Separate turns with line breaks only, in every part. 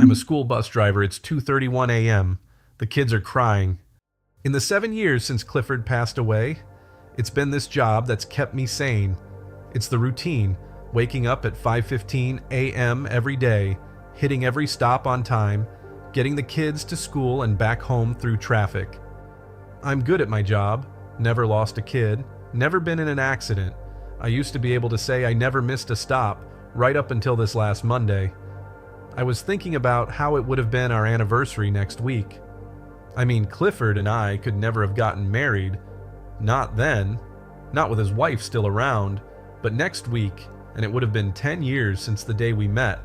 I'm a school bus driver. It's 2:31 a.m. The kids are crying. In the 7 years since Clifford passed away, it's been this job that's kept me sane. It's the routine, waking up at 5:15 a.m. every day, hitting every stop on time, getting the kids to school and back home through traffic. I'm good at my job, never lost a kid, never been in an accident. I used to be able to say I never missed a stop, right up until this last Monday. I was thinking about how it would have been our anniversary next week. I mean, Clifford and I could never have gotten married. Not then. Not with his wife still around. But next week, and it would have been 10 years since the day we met.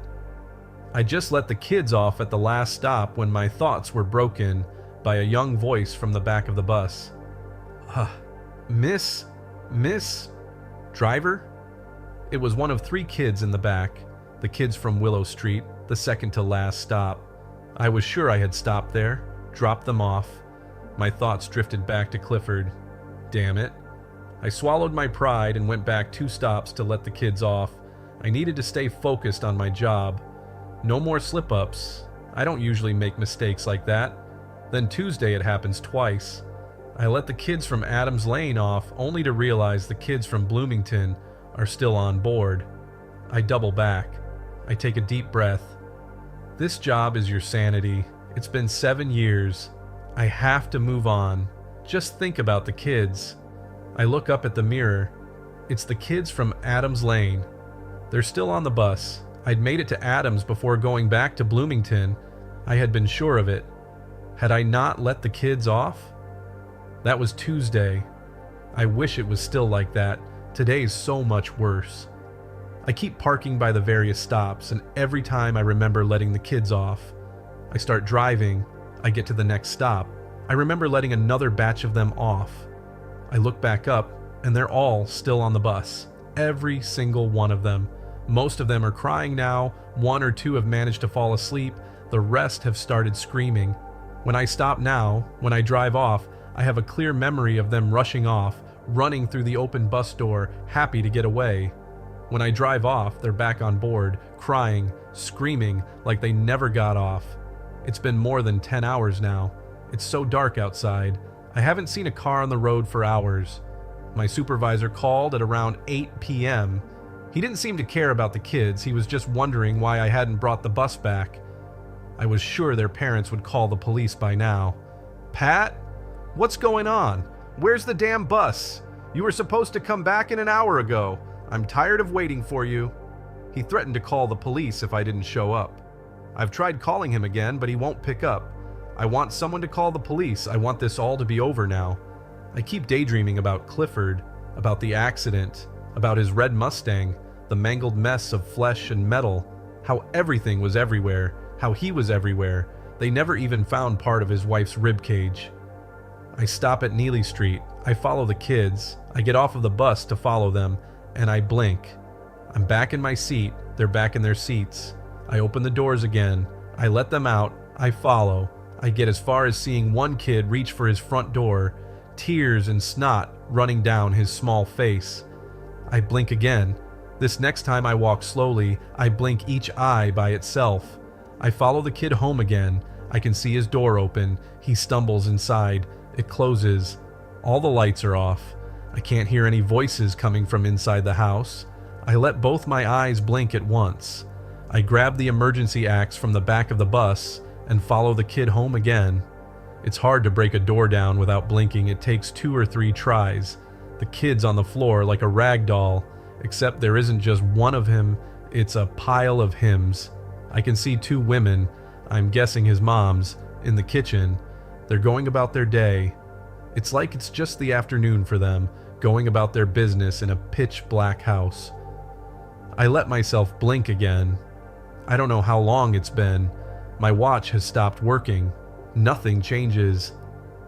I just let the kids off at the last stop when my thoughts were broken by a young voice from the back of the bus. Miss Driver? It was one of 3 kids in the back, the kids from Willow Street, the second to last stop. I was sure I had stopped there, dropped them off. My thoughts drifted back to Clifford. Damn it. I swallowed my pride and went back 2 stops to let the kids off. I needed to stay focused on my job. No more slip-ups. I don't usually make mistakes like that. Then Tuesday it happens twice. I let the kids from Adams Lane off only to realize the kids from Bloomington are still on board. I double back. I take a deep breath. This job is your sanity. It's been 7 years. I have to move on. Just think about the kids. I look up at the mirror. It's the kids from Adams Lane. They're still on the bus. I'd made it to Adams before going back to Bloomington. I had been sure of it. Had I not let the kids off? That was Tuesday. I wish it was still like that. Today's so much worse. I keep parking by the various stops, and every time I remember letting the kids off. I start driving. I get to the next stop. I remember letting another batch of them off. I look back up, and they're all still on the bus. Every single one of them. Most of them are crying now. 1 or 2 have managed to fall asleep. The rest have started screaming. When I stop now, when I drive off, I have a clear memory of them rushing off, running through the open bus door, happy to get away. When I drive off, they're back on board, crying, screaming like they never got off. It's been more than 10 hours now. It's so dark outside. I haven't seen a car on the road for hours. My supervisor called at around 8 p.m. He didn't seem to care about the kids. He was just wondering why I hadn't brought the bus back. I was sure their parents would call the police by now. Pat? What's going on? Where's the damn bus? You were supposed to come back in an hour ago. I'm tired of waiting for you. He threatened to call the police if I didn't show up. I've tried calling him again, but he won't pick up. I want someone to call the police. I want this all to be over now. I keep daydreaming about Clifford, about the accident, about his red Mustang, the mangled mess of flesh and metal, how everything was everywhere, how he was everywhere. They never even found part of his wife's ribcage. I stop at Neely Street. I follow the kids. I get off of the bus to follow them, and I blink. I'm back in my seat. They're back in their seats. I open the doors again. I let them out. I follow. I get as far as seeing one kid reach for his front door, tears and snot running down his small face. I blink again. This next time I walk slowly, I blink each eye by itself. I follow the kid home again. I can see his door open. He stumbles inside. It closes. All the lights are off. I can't hear any voices coming from inside the house. I let both my eyes blink at once. I grab the emergency axe from the back of the bus and follow the kid home again. It's hard to break a door down without blinking. It takes 2 or 3 tries. The kid's on the floor like a rag doll, except there isn't just one of him, it's a pile of hims. I can see 2 women, I'm guessing his moms, in the kitchen. They're going about their day. It's like it's just the afternoon for them, going about their business in a pitch-black house. I let myself blink again. I don't know how long it's been. My watch has stopped working. Nothing changes.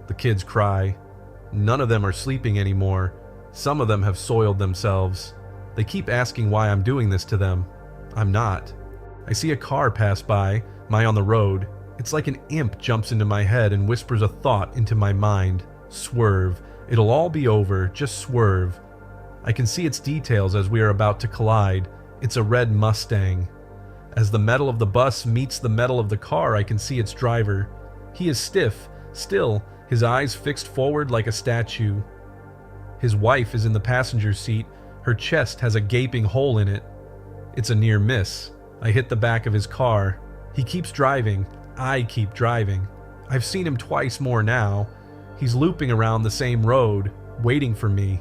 The kids cry. None of them are sleeping anymore. Some of them have soiled themselves. They keep asking why I'm doing this to them. I'm not. I see a car pass by, on the road. It's like an imp jumps into my head and whispers a thought into my mind. Swerve. It'll all be over. Just swerve. I can see its details as we are about to collide. It's a red Mustang. As the metal of the bus meets the metal of the car, I can see its driver. He is stiff, still, his eyes fixed forward like a statue. His wife is in the passenger seat. Her chest has a gaping hole in it. It's a near miss. I hit the back of his car. He keeps driving. I keep driving. I've seen him twice more now. He's looping around the same road, waiting for me.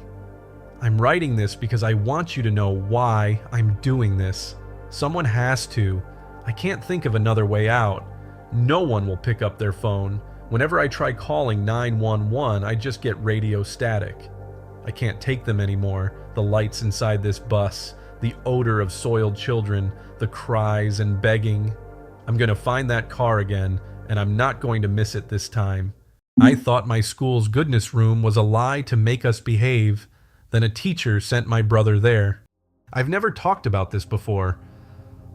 I'm writing this because I want you to know why I'm doing this. Someone has to. I can't think of another way out. No one will pick up their phone. Whenever I try calling 911, I just get radio static. I can't take them anymore. The lights inside this bus, the odor of soiled children, the cries and begging. I'm going to find that car again, and I'm not going to miss it this time. I thought my school's goodness room was a lie to make us behave. Then a teacher sent my brother there. I've never talked about this before.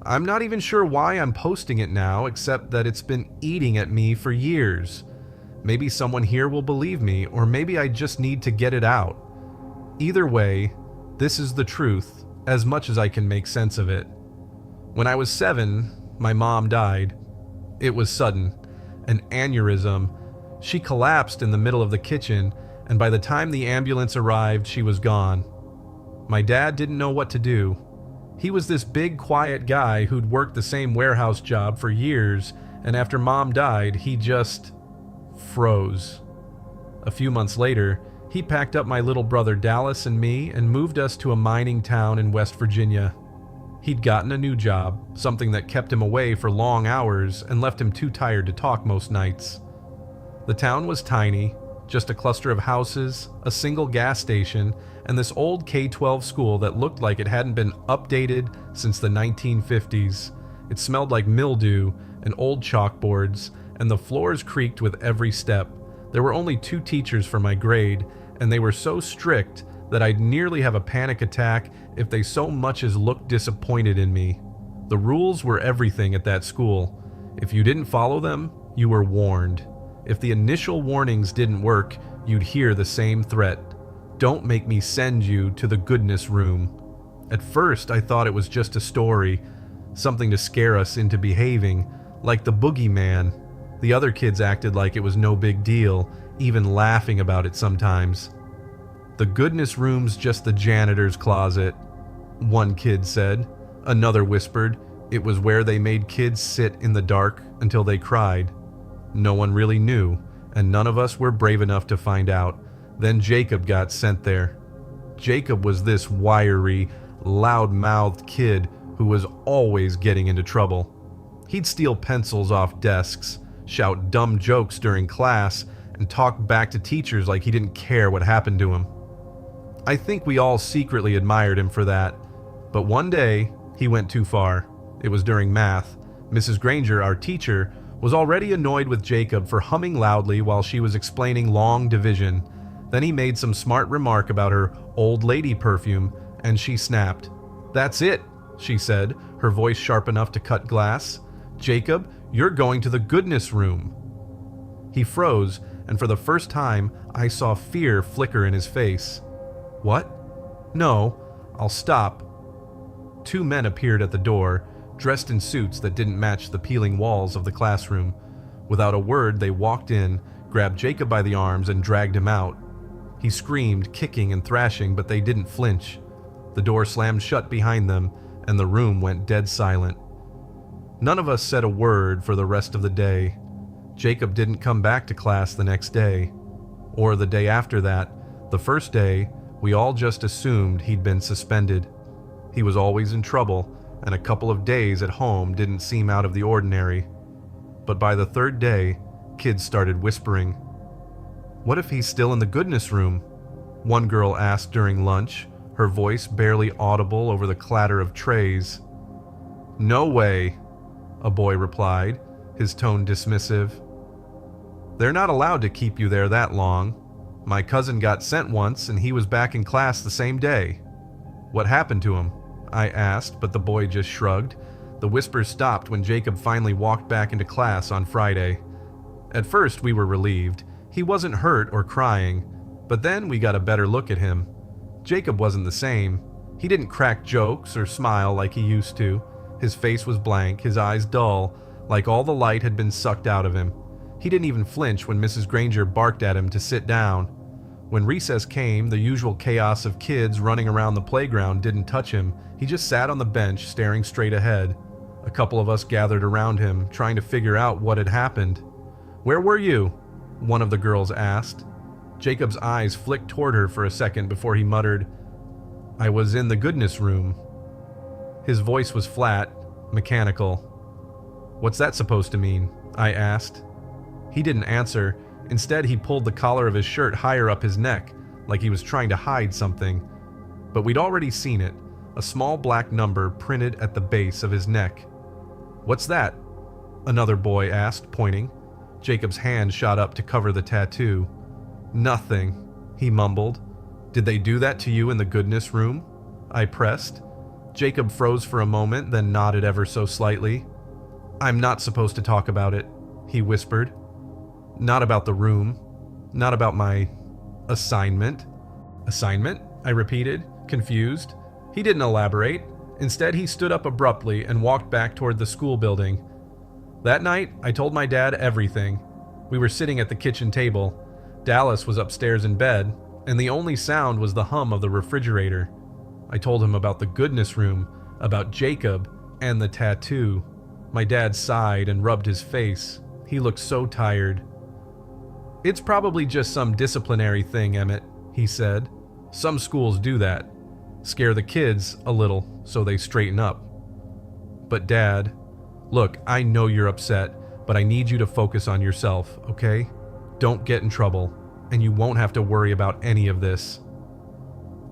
I'm not even sure why I'm posting it now, except that it's been eating at me for years. Maybe someone here will believe me, or maybe I just need to get it out. Either way, this is the truth, as much as I can make sense of it. When I was 7, my mom died. It was sudden. An aneurysm. She collapsed in the middle of the kitchen, and by the time the ambulance arrived, she was gone. My dad didn't know what to do. He was this big, quiet guy who'd worked the same warehouse job for years, and after Mom died, he just froze. A few months later, he packed up my little brother Dallas and me and moved us to a mining town in West Virginia. He'd gotten a new job, something that kept him away for long hours and left him too tired to talk most nights. The town was tiny, just a cluster of houses, a single gas station, and this old K-12 school that looked like it hadn't been updated since the 1950s. It smelled like mildew and old chalkboards, and the floors creaked with every step. There were only 2 teachers for my grade, and they were so strict that I'd nearly have a panic attack if they so much as looked disappointed in me. The rules were everything at that school. If you didn't follow them, you were warned. If the initial warnings didn't work, you'd hear the same threat. Don't make me send you to the goodness room. At first, I thought it was just a story, something to scare us into behaving, like the boogeyman. The other kids acted like it was no big deal, even laughing about it sometimes. The goodness room's just the janitor's closet, one kid said. Another whispered it was where they made kids sit in the dark until they cried. No one really knew, and none of us were brave enough to find out. Then Jacob got sent there. Jacob was this wiry, loud-mouthed kid who was always getting into trouble. He'd steal pencils off desks, shout dumb jokes during class, and talk back to teachers like he didn't care what happened to him. I think we all secretly admired him for that, but one day he went too far. It was during math. Mrs. Granger, our teacher, was already annoyed with Jacob for humming loudly while she was explaining long division. Then he made some smart remark about her old lady perfume, and she snapped. "That's it," she said, her voice sharp enough to cut glass. "Jacob, you're going to the goodness room." He froze, and for the first time, I saw fear flicker in his face. "What? No, I'll stop." 2 men appeared at the door, dressed in suits that didn't match the peeling walls of the classroom. Without a word, they walked in, grabbed Jacob by the arms, and dragged him out. He screamed, kicking and thrashing, but they didn't flinch. The door slammed shut behind them, and the room went dead silent. None of us said a word for the rest of the day. Jacob didn't come back to class the next day, or the day after that. The first day, we all just assumed he'd been suspended. He was always in trouble, and a couple of days at home didn't seem out of the ordinary. But by the 3rd day, kids started whispering. "What if he's still in the goodness room?" one girl asked during lunch, her voice barely audible over the clatter of trays. "No way," a boy replied, his tone dismissive. "They're not allowed to keep you there that long. My cousin got sent once and he was back in class the same day." "What happened to him?" I asked, but the boy just shrugged. The whispers stopped when Jacob finally walked back into class on Friday. At first, we were relieved. He wasn't hurt or crying, but then we got a better look at him. Jacob wasn't the same. He didn't crack jokes or smile like he used to. His face was blank, his eyes dull, like all the light had been sucked out of him. He didn't even flinch when Mrs. Granger barked at him to sit down. When recess came, the usual chaos of kids running around the playground didn't touch him. He just sat on the bench, staring straight ahead. A couple of us gathered around him, trying to figure out what had happened. "Where were you?" one of the girls asked. Jacob's eyes flicked toward her for a second before he muttered, "I was in the goodness room." His voice was flat, mechanical. "What's that supposed to mean?" I asked. He didn't answer. Instead, he pulled the collar of his shirt higher up his neck, like he was trying to hide something. But we'd already seen it, a small black number printed at the base of his neck. "What's that?" another boy asked, pointing. Jacob's hand shot up to cover the tattoo. "Nothing," he mumbled. "Did they do that to you in the goodness room?" I pressed. Jacob froze for a moment, then nodded ever so slightly. "I'm not supposed to talk about it," he whispered. "Not about the room. Not about my assignment." "Assignment?" I repeated, confused. He didn't elaborate. Instead, he stood up abruptly and walked back toward the school building. That night, I told my dad everything. We were sitting at the kitchen table. Dallas was upstairs in bed, and the only sound was the hum of the refrigerator. I told him about the goodness room, about Jacob, and the tattoo. My dad sighed and rubbed his face. He looked so tired. "It's probably just some disciplinary thing, Emmett," he said. "Some schools do that. Scare the kids a little so they straighten up." "But Dad, look, I know you're upset, but I need you to focus on yourself, okay? Don't get in trouble, and you won't have to worry about any of this."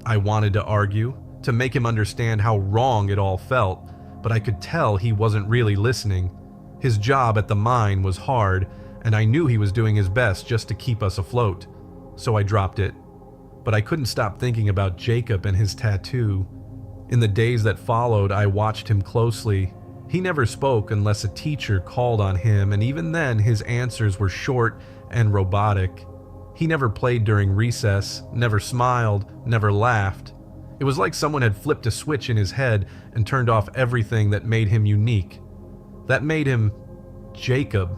I wanted to argue, to make him understand how wrong it all felt, but I could tell he wasn't really listening. His job at the mine was hard, and I knew he was doing his best just to keep us afloat, so I dropped it. But I couldn't stop thinking about Jacob and his tattoo. In the days that followed, I watched him closely. He never spoke unless a teacher called on him, and even then his answers were short and robotic. He never played during recess, never smiled, never laughed. It was like someone had flipped a switch in his head and turned off everything that made him unique. That made him Jacob.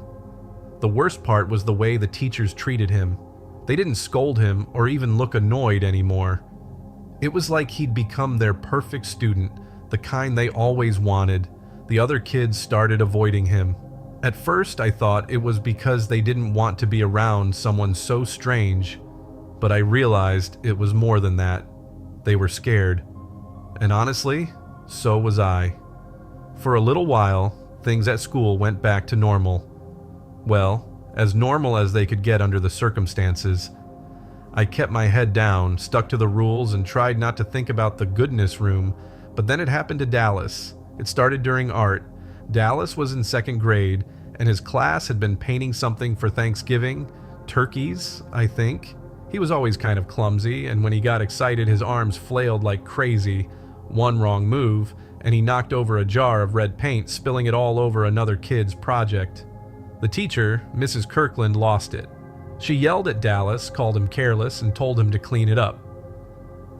The worst part was the way the teachers treated him. They didn't scold him or even look annoyed anymore. It was like he'd become their perfect student, the kind they always wanted. The other kids started avoiding him. At first, I thought it was because they didn't want to be around someone so strange, but I realized it was more than that. They were scared. And honestly, so was I. For a little while, things at school went back to normal. Well, as normal as they could get under the circumstances. I kept my head down, stuck to the rules, and tried not to think about the goodness room, but then it happened to Dallas. It started during art. Dallas was in second grade, and his class had been painting something for Thanksgiving. Turkeys, I think. He was always kind of clumsy, and when he got excited, his arms flailed like crazy. One wrong move, and he knocked over a jar of red paint, spilling it all over another kid's project. The teacher, Mrs. Kirkland, lost it. She yelled at Dallas, called him careless, and told him to clean it up.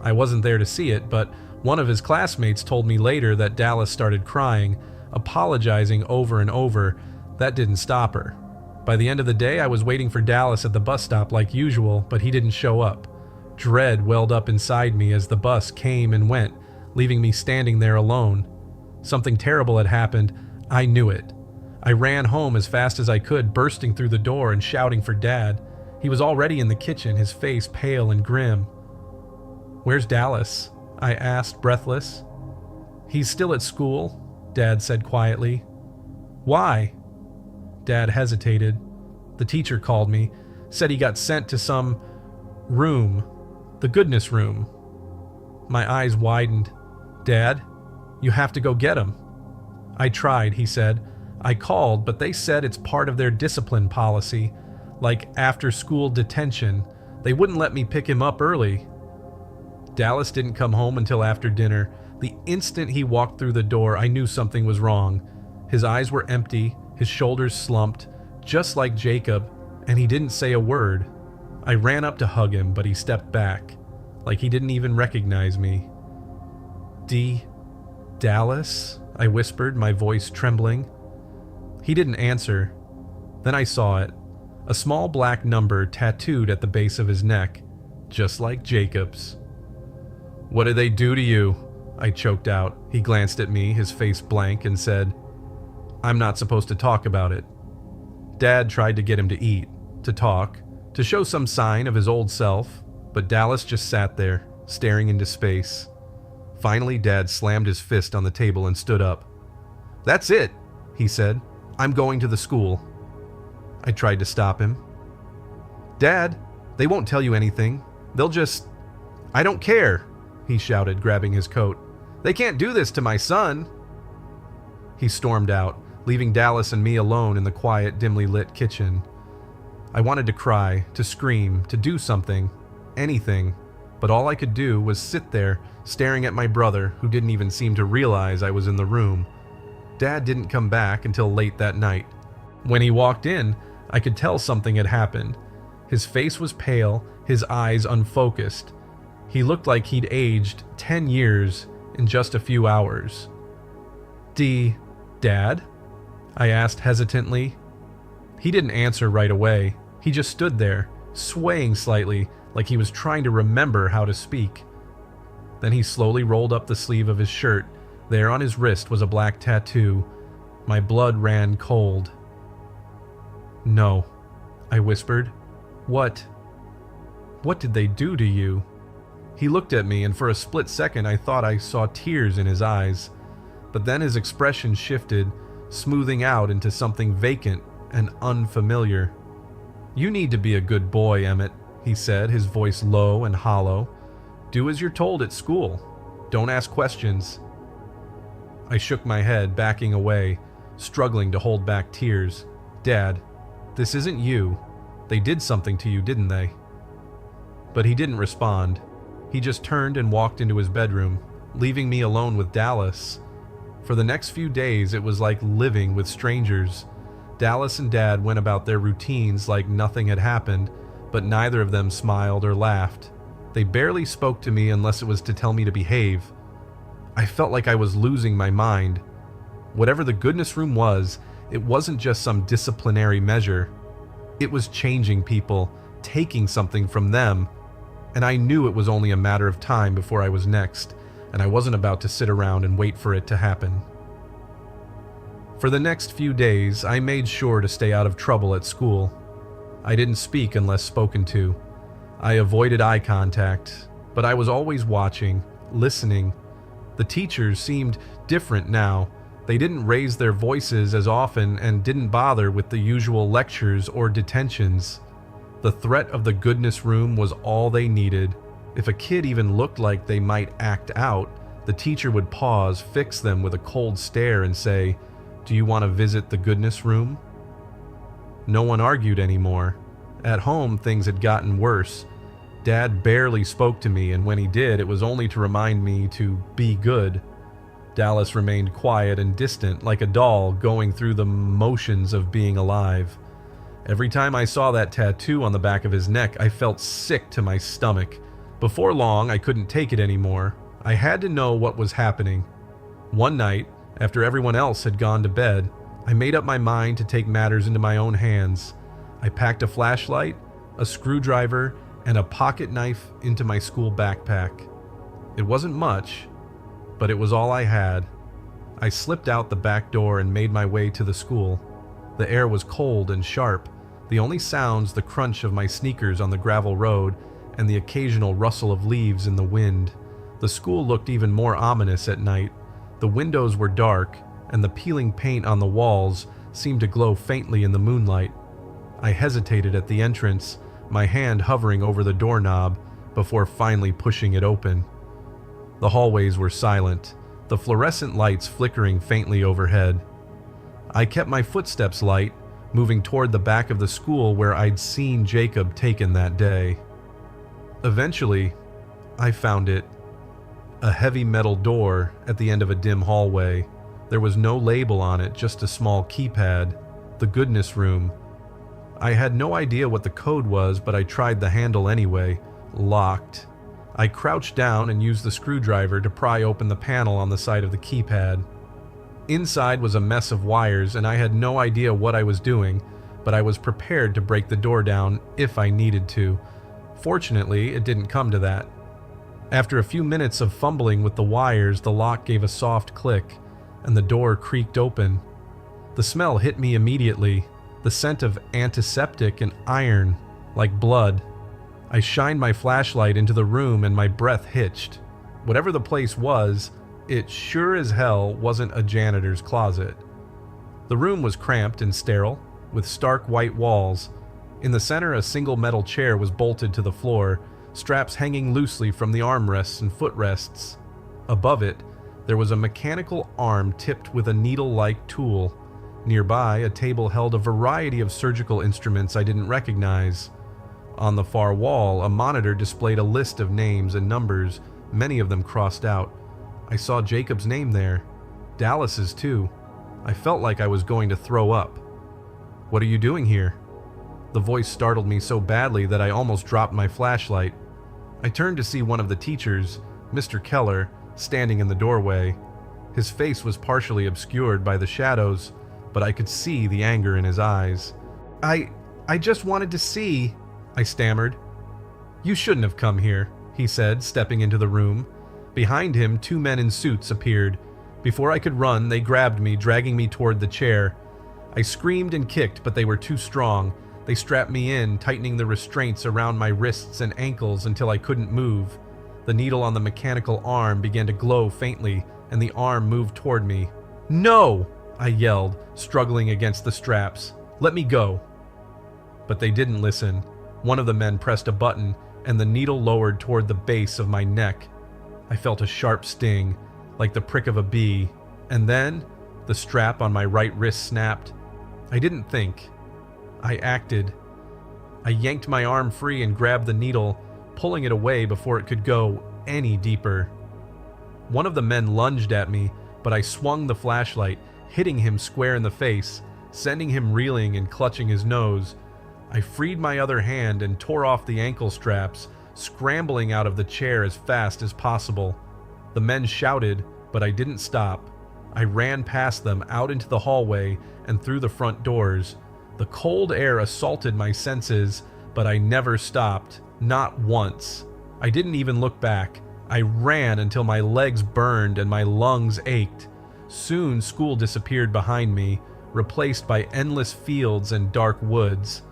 I wasn't there to see it, but one of his classmates told me later that Dallas started crying, apologizing over and over. That didn't stop her. By the end of the day, I was waiting for Dallas at the bus stop like usual, but he didn't show up. Dread welled up inside me as the bus came and went, leaving me standing there alone. Something terrible had happened. I knew it. I ran home as fast as I could, bursting through the door and shouting for Dad. He was already in the kitchen, his face pale and grim. "Where's Dallas?" I asked, breathless. "He's still at school," Dad said quietly. "Why?" Dad hesitated. The teacher called me, said he got sent to some room, the goodness room. My eyes widened. "Dad, you have to go get him." "I tried," he said. "I called, but they said it's part of their discipline policy, like after-school detention. They wouldn't let me pick him up early." Dallas didn't come home until after dinner. The instant he walked through the door, I knew something was wrong. His eyes were empty, his shoulders slumped, just like Jacob, and he didn't say a word. I ran up to hug him, but he stepped back, like he didn't even recognize me. Dallas?" I whispered, my voice trembling. He didn't answer. Then I saw it. A small black number tattooed at the base of his neck, just like Jacob's. "What did they do to you?" I choked out. He glanced at me, his face blank, and said, "I'm not supposed to talk about it." Dad tried to get him to eat, to talk, to show some sign of his old self, but Dallas just sat there, staring into space. Finally, Dad slammed his fist on the table and stood up. "That's it," he said. "I'm going to the school." I tried to stop him. "Dad, they won't tell you anything. They'll just—" "I don't care," he shouted, grabbing his coat. "They can't do this to my son." He stormed out, leaving Dallas and me alone in the quiet, dimly lit kitchen. I wanted to cry, to scream, to do something, anything, but all I could do was sit there, staring at my brother, who didn't even seem to realize I was in the room. Dad didn't come back until late that night. When he walked in, I could tell something had happened. His face was pale, his eyes unfocused. He looked like he'd aged 10 years in just a few hours. Dad?" I asked hesitantly. He didn't answer right away. He just stood there, swaying slightly, like he was trying to remember how to speak. Then he slowly rolled up the sleeve of his shirt. There on his wrist was a black tattoo. My blood ran cold. "No," I whispered. What did they do to you?" He looked at me, and for a split second I thought I saw tears in his eyes. But then his expression shifted, smoothing out into something vacant and unfamiliar. "You need to be a good boy, Emmett," he said, his voice low and hollow. "Do as you're told at school. Don't ask questions." I shook my head, backing away, struggling to hold back tears. "Dad, this isn't you. They did something to you, didn't they?" But he didn't respond. He just turned and walked into his bedroom, leaving me alone with Dallas. For the next few days, it was like living with strangers. Dallas and Dad went about their routines like nothing had happened, but neither of them smiled or laughed. They barely spoke to me unless it was to tell me to behave. I felt like I was losing my mind. Whatever the goodness room was, it wasn't just some disciplinary measure. It was changing people, taking something from them, and I knew it was only a matter of time before I was next, and I wasn't about to sit around and wait for it to happen. For the next few days, I made sure to stay out of trouble at school. I didn't speak unless spoken to. I avoided eye contact, but I was always watching, listening. The teachers seemed different now. They didn't raise their voices as often and didn't bother with the usual lectures or detentions. The threat of the goodness room was all they needed. If a kid even looked like they might act out, the teacher would pause, fix them with a cold stare, and say, "Do you want to visit the goodness room?" No one argued anymore. At home, things had gotten worse. Dad barely spoke to me, and when he did, it was only to remind me to be good. Dallas remained quiet and distant, like a doll going through the motions of being alive. Every time I saw that tattoo on the back of his neck, I felt sick to my stomach. Before long, I couldn't take it anymore. I had to know what was happening. One night, after everyone else had gone to bed, I made up my mind to take matters into my own hands. I packed a flashlight, a screwdriver, and a pocket knife into my school backpack. It wasn't much, but it was all I had. I slipped out the back door and made my way to the school. The air was cold and sharp, the only sounds the crunch of my sneakers on the gravel road and the occasional rustle of leaves in the wind. The school looked even more ominous at night. The windows were dark, and the peeling paint on the walls seemed to glow faintly in the moonlight. I hesitated at the entrance, my hand hovering over the doorknob, before finally pushing it open. The hallways were silent, the fluorescent lights flickering faintly overhead. I kept my footsteps light, moving toward the back of the school where I'd seen Jacob taken that day. Eventually, I found it. A heavy metal door at the end of a dim hallway. There was no label on it, just a small keypad. The goodness room. I had no idea what the code was, but I tried the handle anyway. Locked. I crouched down and used the screwdriver to pry open the panel on the side of the keypad. Inside was a mess of wires, and I had no idea what I was doing, but I was prepared to break the door down if I needed to. Fortunately, it didn't come to that. After a few minutes of fumbling with the wires, the lock gave a soft click, and the door creaked open. The smell hit me immediately, the scent of antiseptic and iron, like blood. I shined my flashlight into the room and my breath hitched. Whatever the place was, it sure as hell wasn't a janitor's closet. The room was cramped and sterile, with stark white walls. In the center, a single metal chair was bolted to the floor, straps hanging loosely from the armrests and footrests. Above it, there was a mechanical arm tipped with a needle-like tool. Nearby, a table held a variety of surgical instruments I didn't recognize. On the far wall, a monitor displayed a list of names and numbers, many of them crossed out. I saw Jacob's name there. Dallas's too. I felt like I was going to throw up. "What are you doing here?" The voice startled me so badly that I almost dropped my flashlight. I turned to see one of the teachers, Mr. Keller, standing in the doorway. His face was partially obscured by the shadows, but I could see the anger in his eyes. I just wanted to see," I stammered. "You shouldn't have come here," he said, stepping into the room. Behind him, 2 men in suits appeared. Before I could run, they grabbed me, dragging me toward the chair. I screamed and kicked, but they were too strong. They strapped me in, tightening the restraints around my wrists and ankles until I couldn't move. The needle on the mechanical arm began to glow faintly, and the arm moved toward me. "No!" I yelled, struggling against the straps. "Let me go." But they didn't listen. One of the men pressed a button, and the needle lowered toward the base of my neck. I felt a sharp sting, like the prick of a bee, and then the strap on my right wrist snapped. I didn't think. I acted. I yanked my arm free and grabbed the needle, pulling it away before it could go any deeper. One of the men lunged at me, but I swung the flashlight, hitting him square in the face, sending him reeling and clutching his nose. I freed my other hand and tore off the ankle straps, scrambling out of the chair as fast as possible. The men shouted, but I didn't stop. I ran past them out into the hallway and through the front doors. The cold air assaulted my senses, but I never stopped, not once. I didn't even look back. I ran until my legs burned and my lungs ached. Soon school disappeared behind me, replaced by endless fields and dark woods.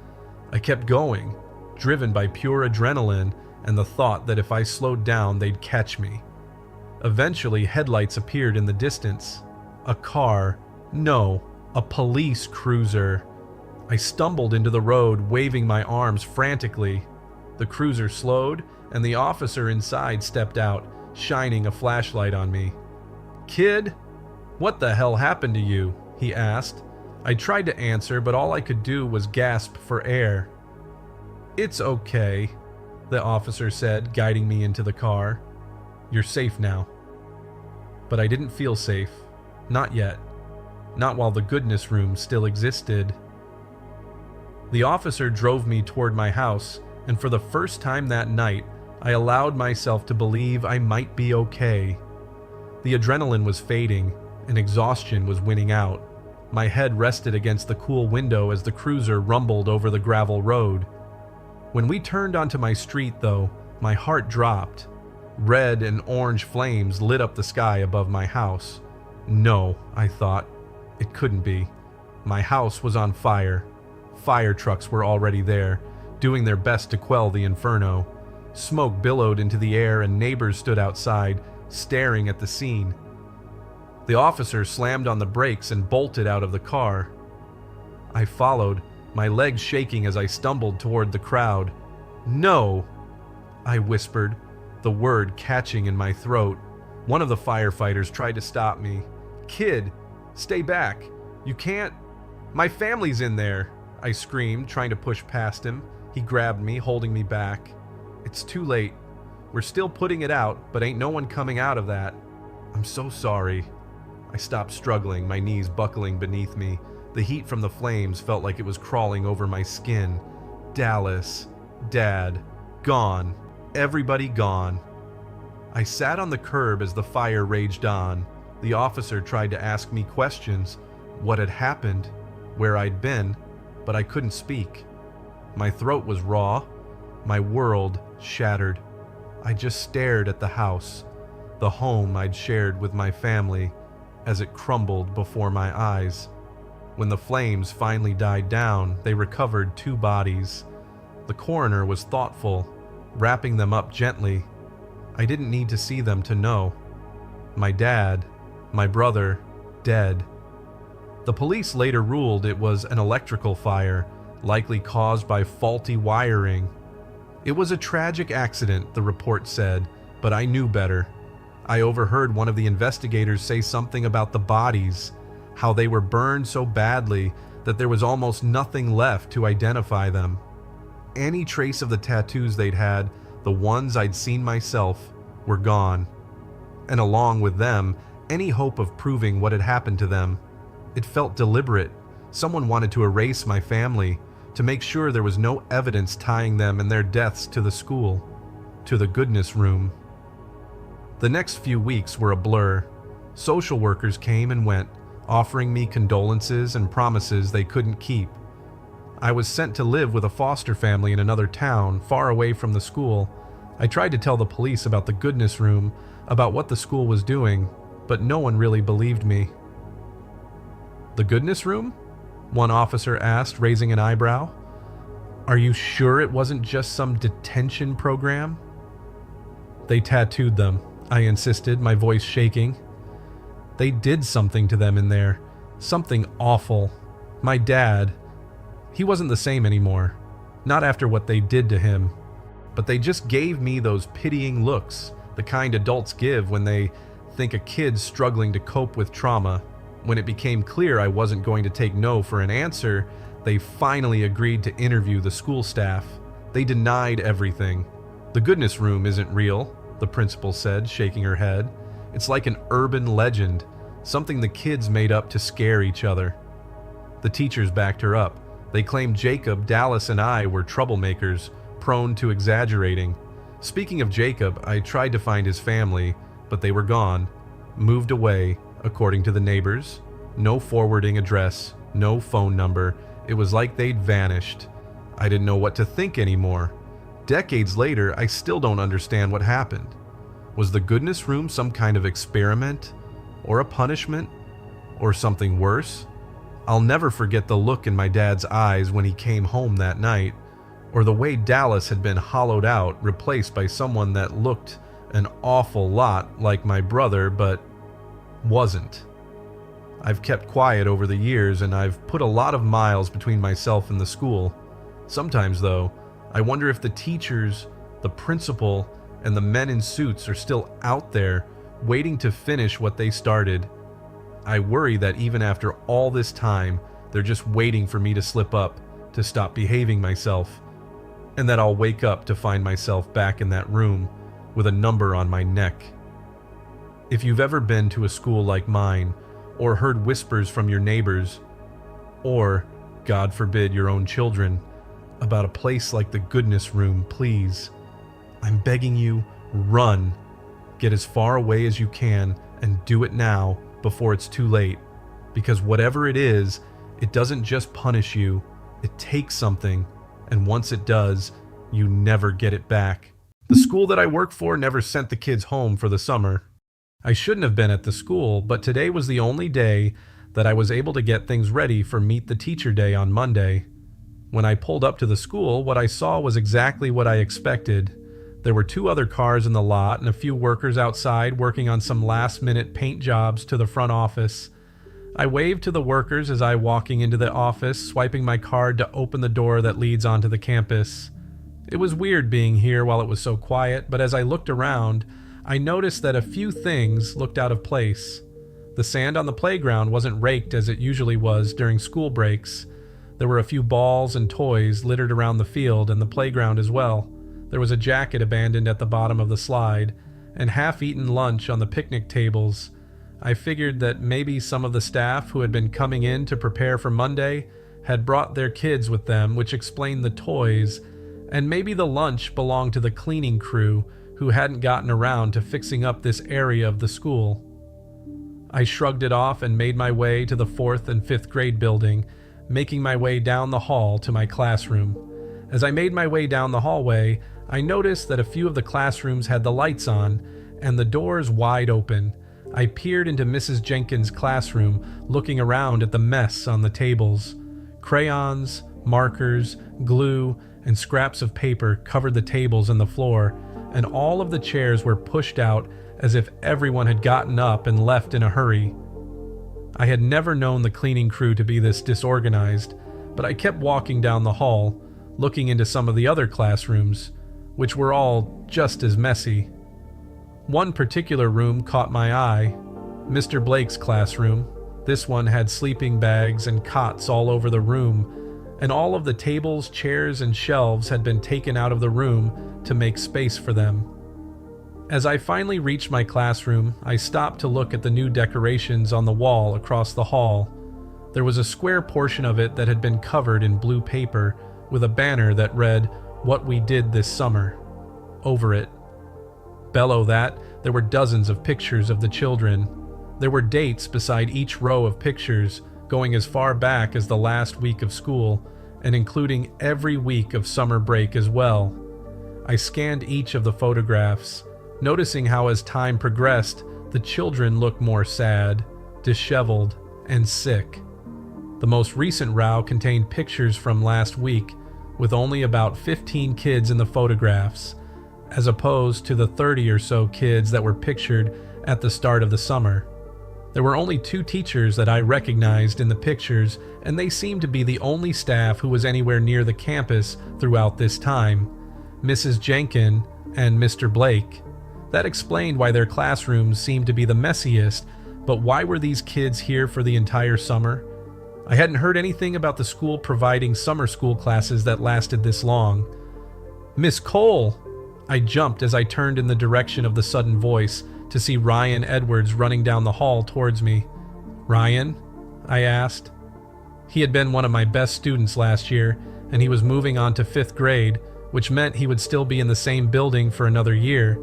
I kept going, driven by pure adrenaline and the thought that if I slowed down, they'd catch me. Eventually, headlights appeared in the distance. A car. No, a police cruiser. I stumbled into the road, waving my arms frantically. The cruiser slowed, and the officer inside stepped out, shining a flashlight on me. "Kid, what the hell happened to you?" he asked. I tried to answer, but all I could do was gasp for air. "It's okay," the officer said, guiding me into the car. "You're safe now." But I didn't feel safe. Not yet. Not while the goodness room still existed. The officer drove me toward my house, and for the first time that night, I allowed myself to believe I might be okay. The adrenaline was fading, and exhaustion was winning out. My head rested against the cool window as the cruiser rumbled over the gravel road. When we turned onto my street, though, my heart dropped. Red and orange flames lit up the sky above my house. No, I thought. It couldn't be. My house was on fire. Fire trucks were already there, doing their best to quell the inferno. Smoke billowed into the air and neighbors stood outside, staring at the scene. The officer slammed on the brakes and bolted out of the car. I followed, my legs shaking as I stumbled toward the crowd. "No!" I whispered, the word catching in my throat. One of the firefighters tried to stop me. "Kid, stay back. You can't. My family's in there," I screamed, trying to push past him. He grabbed me, holding me back. "It's too late. We're still putting it out, but ain't no one coming out of that. I'm so sorry." I stopped struggling, my knees buckling beneath me. The heat from the flames felt like it was crawling over my skin. Dallas, Dad, gone. Everybody gone. I sat on the curb as the fire raged on. The officer tried to ask me questions, what had happened, where I'd been, but I couldn't speak. My throat was raw, my world shattered. I just stared at the house, the home I'd shared with my family, as it crumbled before my eyes. When the flames finally died down, they recovered 2 bodies. The coroner was thoughtful, wrapping them up gently. I didn't need to see them to know. My dad, my brother, dead. The police later ruled it was an electrical fire, likely caused by faulty wiring. It was a tragic accident, the report said, but I knew better. I overheard one of the investigators say something about the bodies, how they were burned so badly that there was almost nothing left to identify them. Any trace of the tattoos they'd had, the ones I'd seen myself, were gone. And along with them, any hope of proving what had happened to them. It felt deliberate. Someone wanted to erase my family, to make sure there was no evidence tying them and their deaths to the school, to the goodness room. The next few weeks were a blur. Social workers came and went, offering me condolences and promises they couldn't keep. I was sent to live with a foster family in another town, far away from the school. I tried to tell the police about the goodness room, about what the school was doing, but no one really believed me. The goodness room? One officer asked, raising an eyebrow. Are you sure it wasn't just some detention program? They tattooed them, I insisted, my voice shaking. They did something to them in there. Something awful. My dad, he wasn't the same anymore. Not after what they did to him. But they just gave me those pitying looks, the kind adults give when they think a kid's struggling to cope with trauma. When it became clear I wasn't going to take no for an answer, they finally agreed to interview the school staff. They denied everything. The goodness room isn't real, the principal said, shaking her head. It's like an urban legend, something the kids made up to scare each other. The teachers backed her up. They claimed Jacob, Dallas, and I were troublemakers, prone to exaggerating. Speaking of Jacob, I tried to find his family, but they were gone, moved away, according to the neighbors. No forwarding address, no phone number. It was like they'd vanished. I didn't know what to think anymore. Decades later, I still don't understand what happened. Was the goodness room some kind of experiment? Or a punishment? Or something worse? I'll never forget the look in my dad's eyes when he came home that night, or the way Dallas had been hollowed out, replaced by someone that looked an awful lot like my brother, but wasn't. I've kept quiet over the years, and I've put a lot of miles between myself and the school. Sometimes, though, I wonder if the teachers, the principal, and the men in suits are still out there, waiting to finish what they started. I worry that even after all this time, they're just waiting for me to slip up, to stop behaving myself, and that I'll wake up to find myself back in that room with a number on my neck. If you've ever been to a school like mine, or heard whispers from your neighbors, or, God forbid, your own children, about a place like the goodness room, please, I'm begging you, run. Get as far away as you can, and do it now, before it's too late. Because whatever it is, it doesn't just punish you, it takes something, and once it does, you never get it back. The school that I work for never sent the kids home for the summer. I shouldn't have been at the school, but today was the only day that I was able to get things ready for Meet the Teacher Day on Monday. When I pulled up to the school, what I saw was exactly what I expected. There were 2 other cars in the lot and a few workers outside working on some last-minute paint jobs to the front office. I waved to the workers as I walking into the office, swiping my card to open the door that leads onto the campus. It was weird being here while it was so quiet, but as I looked around, I noticed that a few things looked out of place. The sand on the playground wasn't raked as it usually was during school breaks. There were a few balls and toys littered around the field and the playground as well. There was a jacket abandoned at the bottom of the slide, and half-eaten lunch on the picnic tables. I figured that maybe some of the staff who had been coming in to prepare for Monday had brought their kids with them, which explained the toys, and maybe the lunch belonged to the cleaning crew who hadn't gotten around to fixing up this area of the school. I shrugged it off and made my way to the 4th and 5th grade building, making my way down the hall to my classroom. As I made my way down the hallway, I noticed that a few of the classrooms had the lights on and the doors wide open. I peered into Mrs. Jenkins' classroom, looking around at the mess on the tables. Crayons, markers, glue, and scraps of paper covered the tables and the floor, and all of the chairs were pushed out as if everyone had gotten up and left in a hurry. I had never known the cleaning crew to be this disorganized, but I kept walking down the hall, looking into some of the other classrooms, which were all just as messy. One particular room caught my eye, Mr. Blake's classroom. This one had sleeping bags and cots all over the room, and all of the tables, chairs, and shelves had been taken out of the room to make space for them. As I finally reached my classroom, I stopped to look at the new decorations on the wall across the hall. There was a square portion of it that had been covered in blue paper with a banner that read, "What We Did This Summer," over it. Below that, there were dozens of pictures of the children. There were dates beside each row of pictures, going as far back as the last week of school, and including every week of summer break as well. I scanned each of the photographs, noticing how as time progressed, the children looked more sad, disheveled, and sick. The most recent row contained pictures from last week, with only about 15 kids in the photographs, as opposed to the 30 or so kids that were pictured at the start of the summer. There were only 2 teachers that I recognized in the pictures, and they seemed to be the only staff who was anywhere near the campus throughout this time, Mrs. Jenkins and Mr. Blake. That explained why their classrooms seemed to be the messiest, but why were these kids here for the entire summer? I hadn't heard anything about the school providing summer school classes that lasted this long. "Miss Cole!" I jumped as I turned in the direction of the sudden voice to see Ryan Edwards running down the hall towards me. "Ryan?" I asked. He had been one of my best students last year, and he was moving on to 5th grade, which meant he would still be in the same building for another year.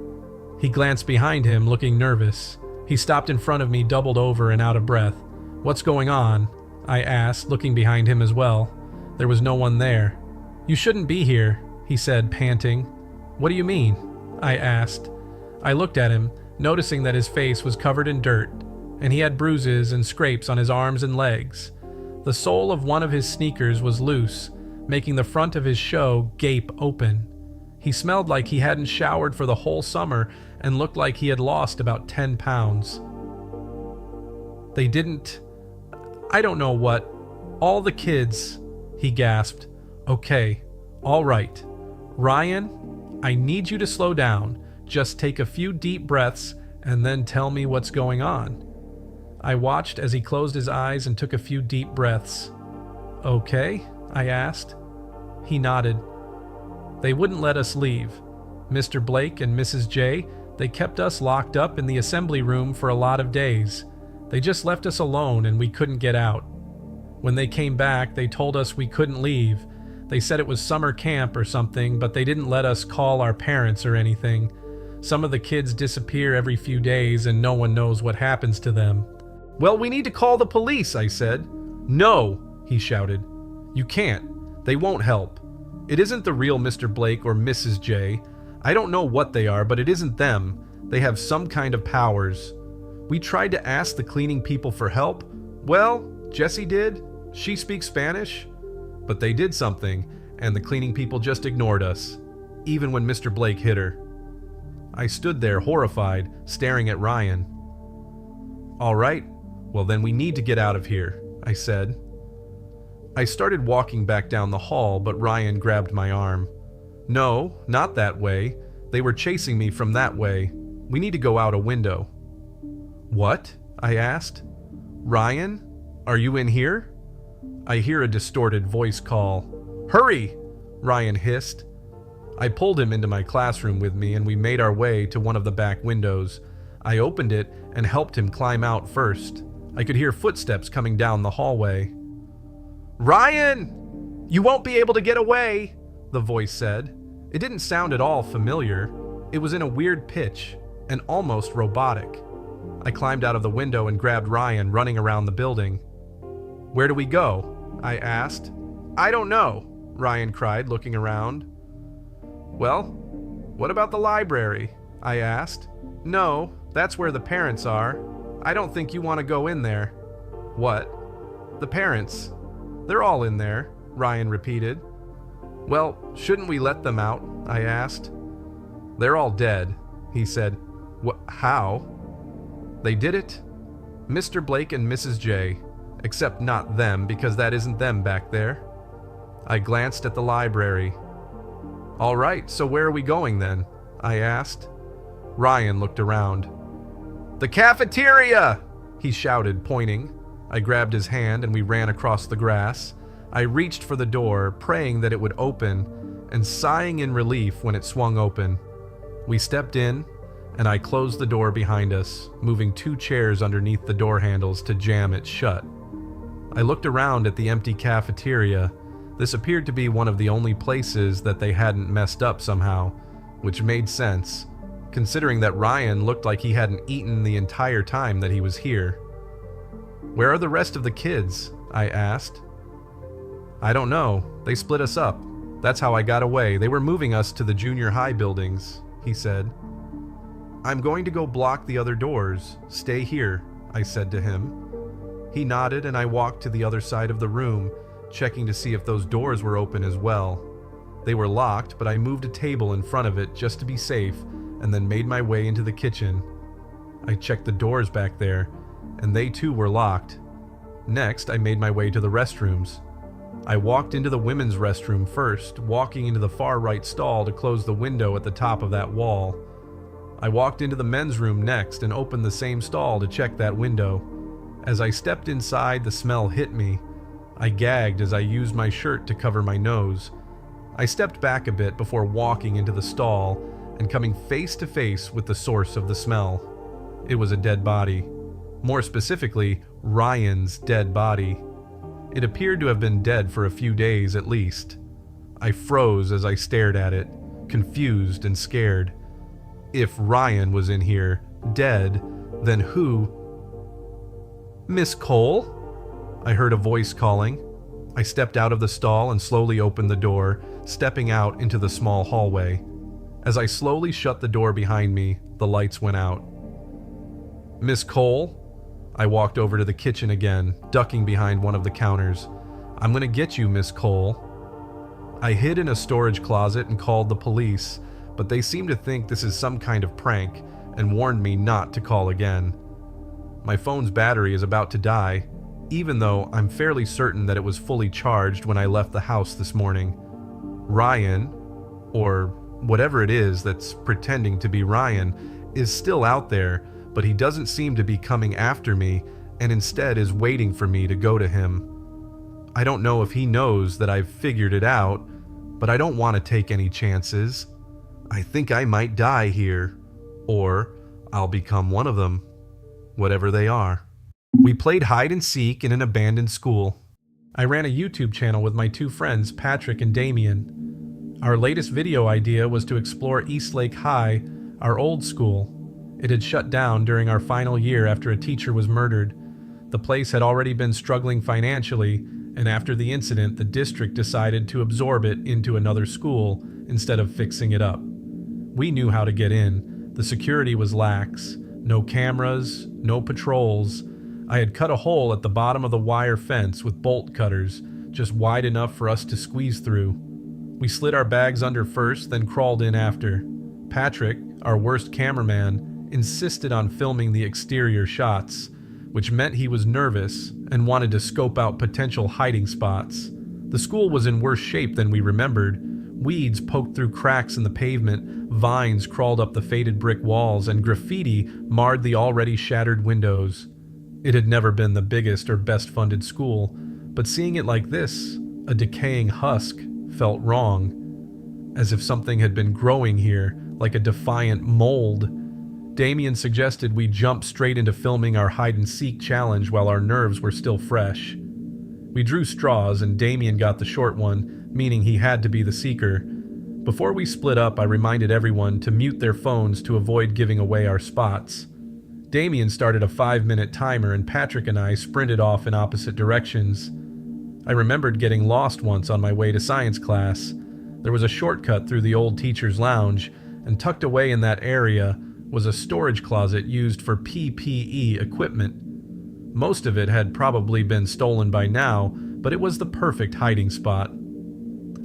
He glanced behind him, looking nervous. He stopped in front of me, doubled over and out of breath. "What's going on?" I asked, looking behind him as well. There was no one there. "You shouldn't be here," he said, panting. "What do you mean?" I asked. I looked at him, noticing that his face was covered in dirt, and he had bruises and scrapes on his arms and legs. The sole of one of his sneakers was loose, making the front of his shoe gape open. He smelled like he hadn't showered for the whole summer and looked like he had lost about 10 pounds. "They didn't... I don't know what... all the kids," he gasped. "Okay, all right. Ryan, I need you to slow down. Just take a few deep breaths and then tell me what's going on." I watched as he closed his eyes and took a few deep breaths. "Okay?" I asked. He nodded. "They wouldn't let us leave. Mr. Blake and Mrs. J, they kept us locked up in the assembly room for a lot of days. They just left us alone and we couldn't get out. When they came back, they told us we couldn't leave. They said it was summer camp or something, but they didn't let us call our parents or anything. Some of the kids disappear every few days and no one knows what happens to them." "Well, we need to call the police," I said. "No," he shouted. "You can't. They won't help. It isn't the real Mr. Blake or Mrs. J. I don't know what they are, but it isn't them. They have some kind of powers. We tried to ask the cleaning people for help. Well, Jessie did. She speaks Spanish. But they did something, and the cleaning people just ignored us, even when Mr. Blake hit her." I stood there horrified, staring at Ryan. "All right, well then we need to get out of here," I said. I started walking back down the hall, but Ryan grabbed my arm. "No, not that way. They were chasing me from that way. We need to go out a window." "What?" I asked. "Ryan, are you in here?" I hear a distorted voice call. "Hurry!" Ryan hissed. I pulled him into my classroom with me and we made our way to one of the back windows. I opened it and helped him climb out first. I could hear footsteps coming down the hallway. "Ryan! You won't be able to get away!" the voice said. It didn't sound at all familiar. It was in a weird pitch and almost robotic. I climbed out of the window and grabbed Ryan, running around the building. "Where do we go?" I asked. "I don't know," Ryan cried, looking around. "Well, what about the library?" I asked. "No, that's where the parents are. I don't think you want to go in there." "What?" "The parents. They're all in there," Ryan repeated. "Well, shouldn't we let them out?" I asked. "They're all dead," he said. How?" "They did it. Mr. Blake and Mrs. J. Except not them, because that isn't them back there." I glanced at the library. "All right, so where are we going then?" I asked. Ryan looked around. "The cafeteria!" he shouted, pointing. I grabbed his hand and we ran across the grass. I reached for the door, praying that it would open, and sighing in relief when it swung open. We stepped in, and I closed the door behind us, moving 2 chairs underneath the door handles to jam it shut. I looked around at the empty cafeteria. This appeared to be one of the only places that they hadn't messed up somehow, which made sense, considering that Ryan looked like he hadn't eaten the entire time that he was here. "Where are the rest of the kids?" I asked. "I don't know. They split us up. That's how I got away. They were moving us to the junior high buildings," he said. "I'm going to go block the other doors. Stay here," I said to him. He nodded and I walked to the other side of the room, checking to see if those doors were open as well. They were locked, but I moved a table in front of it just to be safe and then made my way into the kitchen. I checked the doors back there, and they too were locked. Next, I made my way to the restrooms. I walked into the women's restroom first, walking into the far right stall to close the window at the top of that wall. I walked into the men's room next and opened the same stall to check that window. As I stepped inside, the smell hit me. I gagged as I used my shirt to cover my nose. I stepped back a bit before walking into the stall and coming face to face with the source of the smell. It was a dead body. More specifically, Ryan's dead body. It appeared to have been dead for a few days at least. I froze as I stared at it, confused and scared. If Ryan was in here, dead, then who? "Miss Cole?" I heard a voice calling. I stepped out of the stall and slowly opened the door, stepping out into the small hallway. As I slowly shut the door behind me, the lights went out. "Miss Cole?" I walked over to the kitchen again, ducking behind one of the counters. "I'm gonna get you, Miss Cole." I hid in a storage closet and called the police, but they seemed to think this is some kind of prank and warned me not to call again. My phone's battery is about to die, even though I'm fairly certain that it was fully charged when I left the house this morning. Ryan, or whatever it is that's pretending to be Ryan, is still out there, but he doesn't seem to be coming after me and instead is waiting for me to go to him. I don't know if he knows that I've figured it out, but I don't want to take any chances. I think I might die here, or I'll become one of them, whatever they are. We played hide and seek in an abandoned school. I ran a YouTube channel with my 2 friends, Patrick and Damien. Our latest video idea was to explore Eastlake High, our old school. It had shut down during our final year after a teacher was murdered. The place had already been struggling financially, and after the incident, the district decided to absorb it into another school instead of fixing it up. We knew how to get in. The security was lax. No cameras, no patrols. I had cut a hole at the bottom of the wire fence with bolt cutters, just wide enough for us to squeeze through. We slid our bags under first, then crawled in after. Patrick, our worst cameraman, insisted on filming the exterior shots, which meant he was nervous and wanted to scope out potential hiding spots. The school was in worse shape than we remembered. Weeds poked through cracks in the pavement, vines crawled up the faded brick walls, and graffiti marred the already shattered windows. It had never been the biggest or best-funded school, but seeing it like this, a decaying husk, felt wrong. As if something had been growing here, like a defiant mold. Damien suggested we jump straight into filming our hide-and-seek challenge while our nerves were still fresh. We drew straws and Damien got the short one, meaning he had to be the seeker. Before we split up, I reminded everyone to mute their phones to avoid giving away our spots. Damien started a 5-minute timer and Patrick and I sprinted off in opposite directions. I remembered getting lost once on my way to science class. There was a shortcut through the old teacher's lounge, and tucked away in that area was a storage closet used for PPE equipment. Most of it had probably been stolen by now, but it was the perfect hiding spot.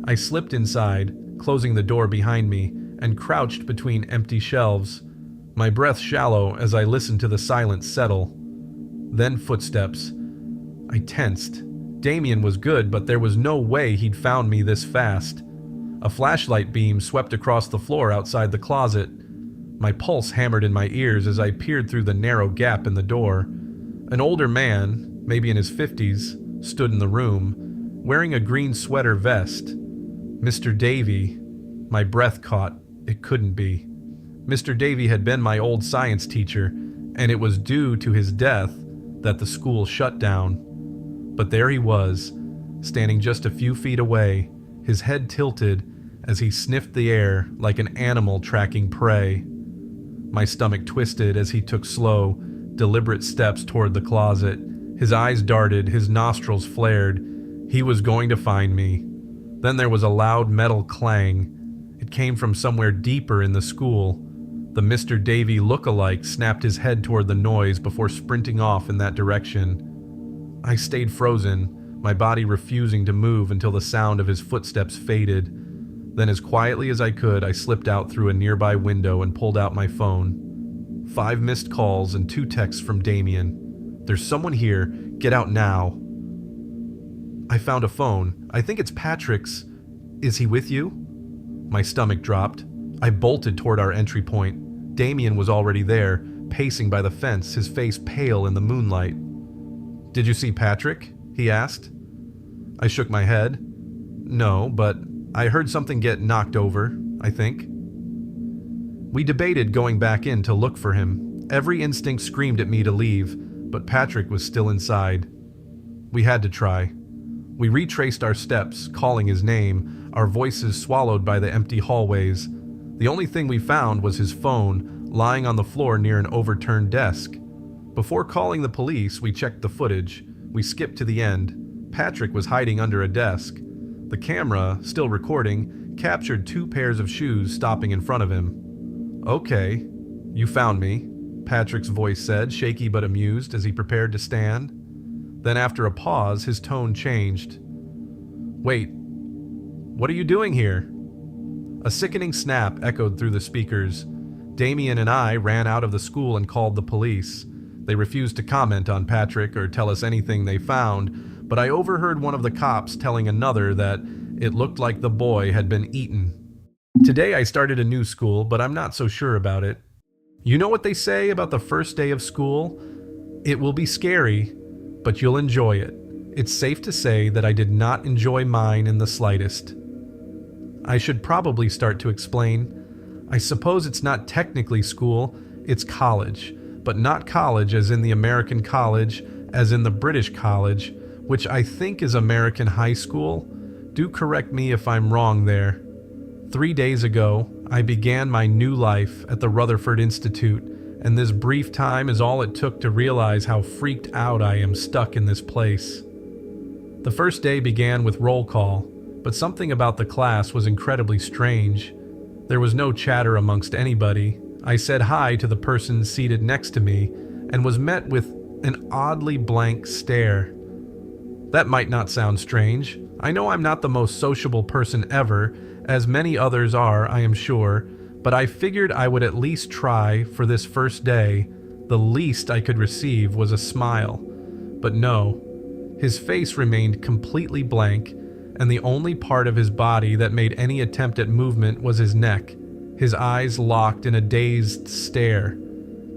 I slipped inside, closing the door behind me, and crouched between empty shelves, my breath shallow as I listened to the silence settle. Then footsteps. I tensed. Damien was good, but there was no way he'd found me this fast. A flashlight beam swept across the floor outside the closet. My pulse hammered in my ears as I peered through the narrow gap in the door. An older man, maybe in his 50s, stood in the room, wearing a green sweater vest. Mr. Davy. My breath caught. It couldn't be. Mr. Davy had been my old science teacher, and it was due to his death that the school shut down. But there he was, standing just a few feet away, his head tilted as he sniffed the air like an animal tracking prey. My stomach twisted as he took slow, deliberate steps toward the closet. His eyes darted, his nostrils flared. He was going to find me. Then there was a loud metal clang. It came from somewhere deeper in the school. The Mr. Davy look-alike snapped his head toward the noise before sprinting off in that direction. I stayed frozen, my body refusing to move until the sound of his footsteps faded. Then as quietly as I could, I slipped out through a nearby window and pulled out my phone. 5 missed calls and 2 texts from Damien. "There's someone here. Get out now." I found a phone. "I think it's Patrick's. Is he with you?" My stomach dropped. I bolted toward our entry point. Damien was already there, pacing by the fence, his face pale in the moonlight. "Did you see Patrick?" he asked. I shook my head. "No, but I heard something get knocked over, I think." We debated going back in to look for him. Every instinct screamed at me to leave, but Patrick was still inside. We had to try. We retraced our steps, calling his name, our voices swallowed by the empty hallways. The only thing we found was his phone, lying on the floor near an overturned desk. Before calling the police, we checked the footage. We skipped to the end. Patrick was hiding under a desk. The camera, still recording, captured 2 pairs of shoes stopping in front of him. "Okay, you found me," Patrick's voice said, shaky but amused as he prepared to stand. Then after a pause, his tone changed. "Wait, what are you doing here?" A sickening snap echoed through the speakers. Damien and I ran out of the school and called the police. They refused to comment on Patrick or tell us anything they found, but I overheard one of the cops telling another that it looked like the boy had been eaten. Today I started a new school, but I'm not so sure about it. You know what they say about the first day of school? It will be scary, but you'll enjoy it. It's safe to say that I did not enjoy mine in the slightest. I should probably start to explain. I suppose it's not technically school, it's college, but not college as in the American college, as in the British college, which I think is American high school. Do correct me if I'm wrong there. 3 days ago, I began my new life at the Rutherford Institute, and this brief time is all it took to realize how freaked out I am stuck in this place. The first day began with roll call, but something about the class was incredibly strange. There was no chatter amongst anybody. I said hi to the person seated next to me and was met with an oddly blank stare. That might not sound strange. I know I'm not the most sociable person ever, as many others are, I am sure, but I figured I would at least try for this first day. The least I could receive was a smile. But no, his face remained completely blank, and the only part of his body that made any attempt at movement was his neck, his eyes locked in a dazed stare.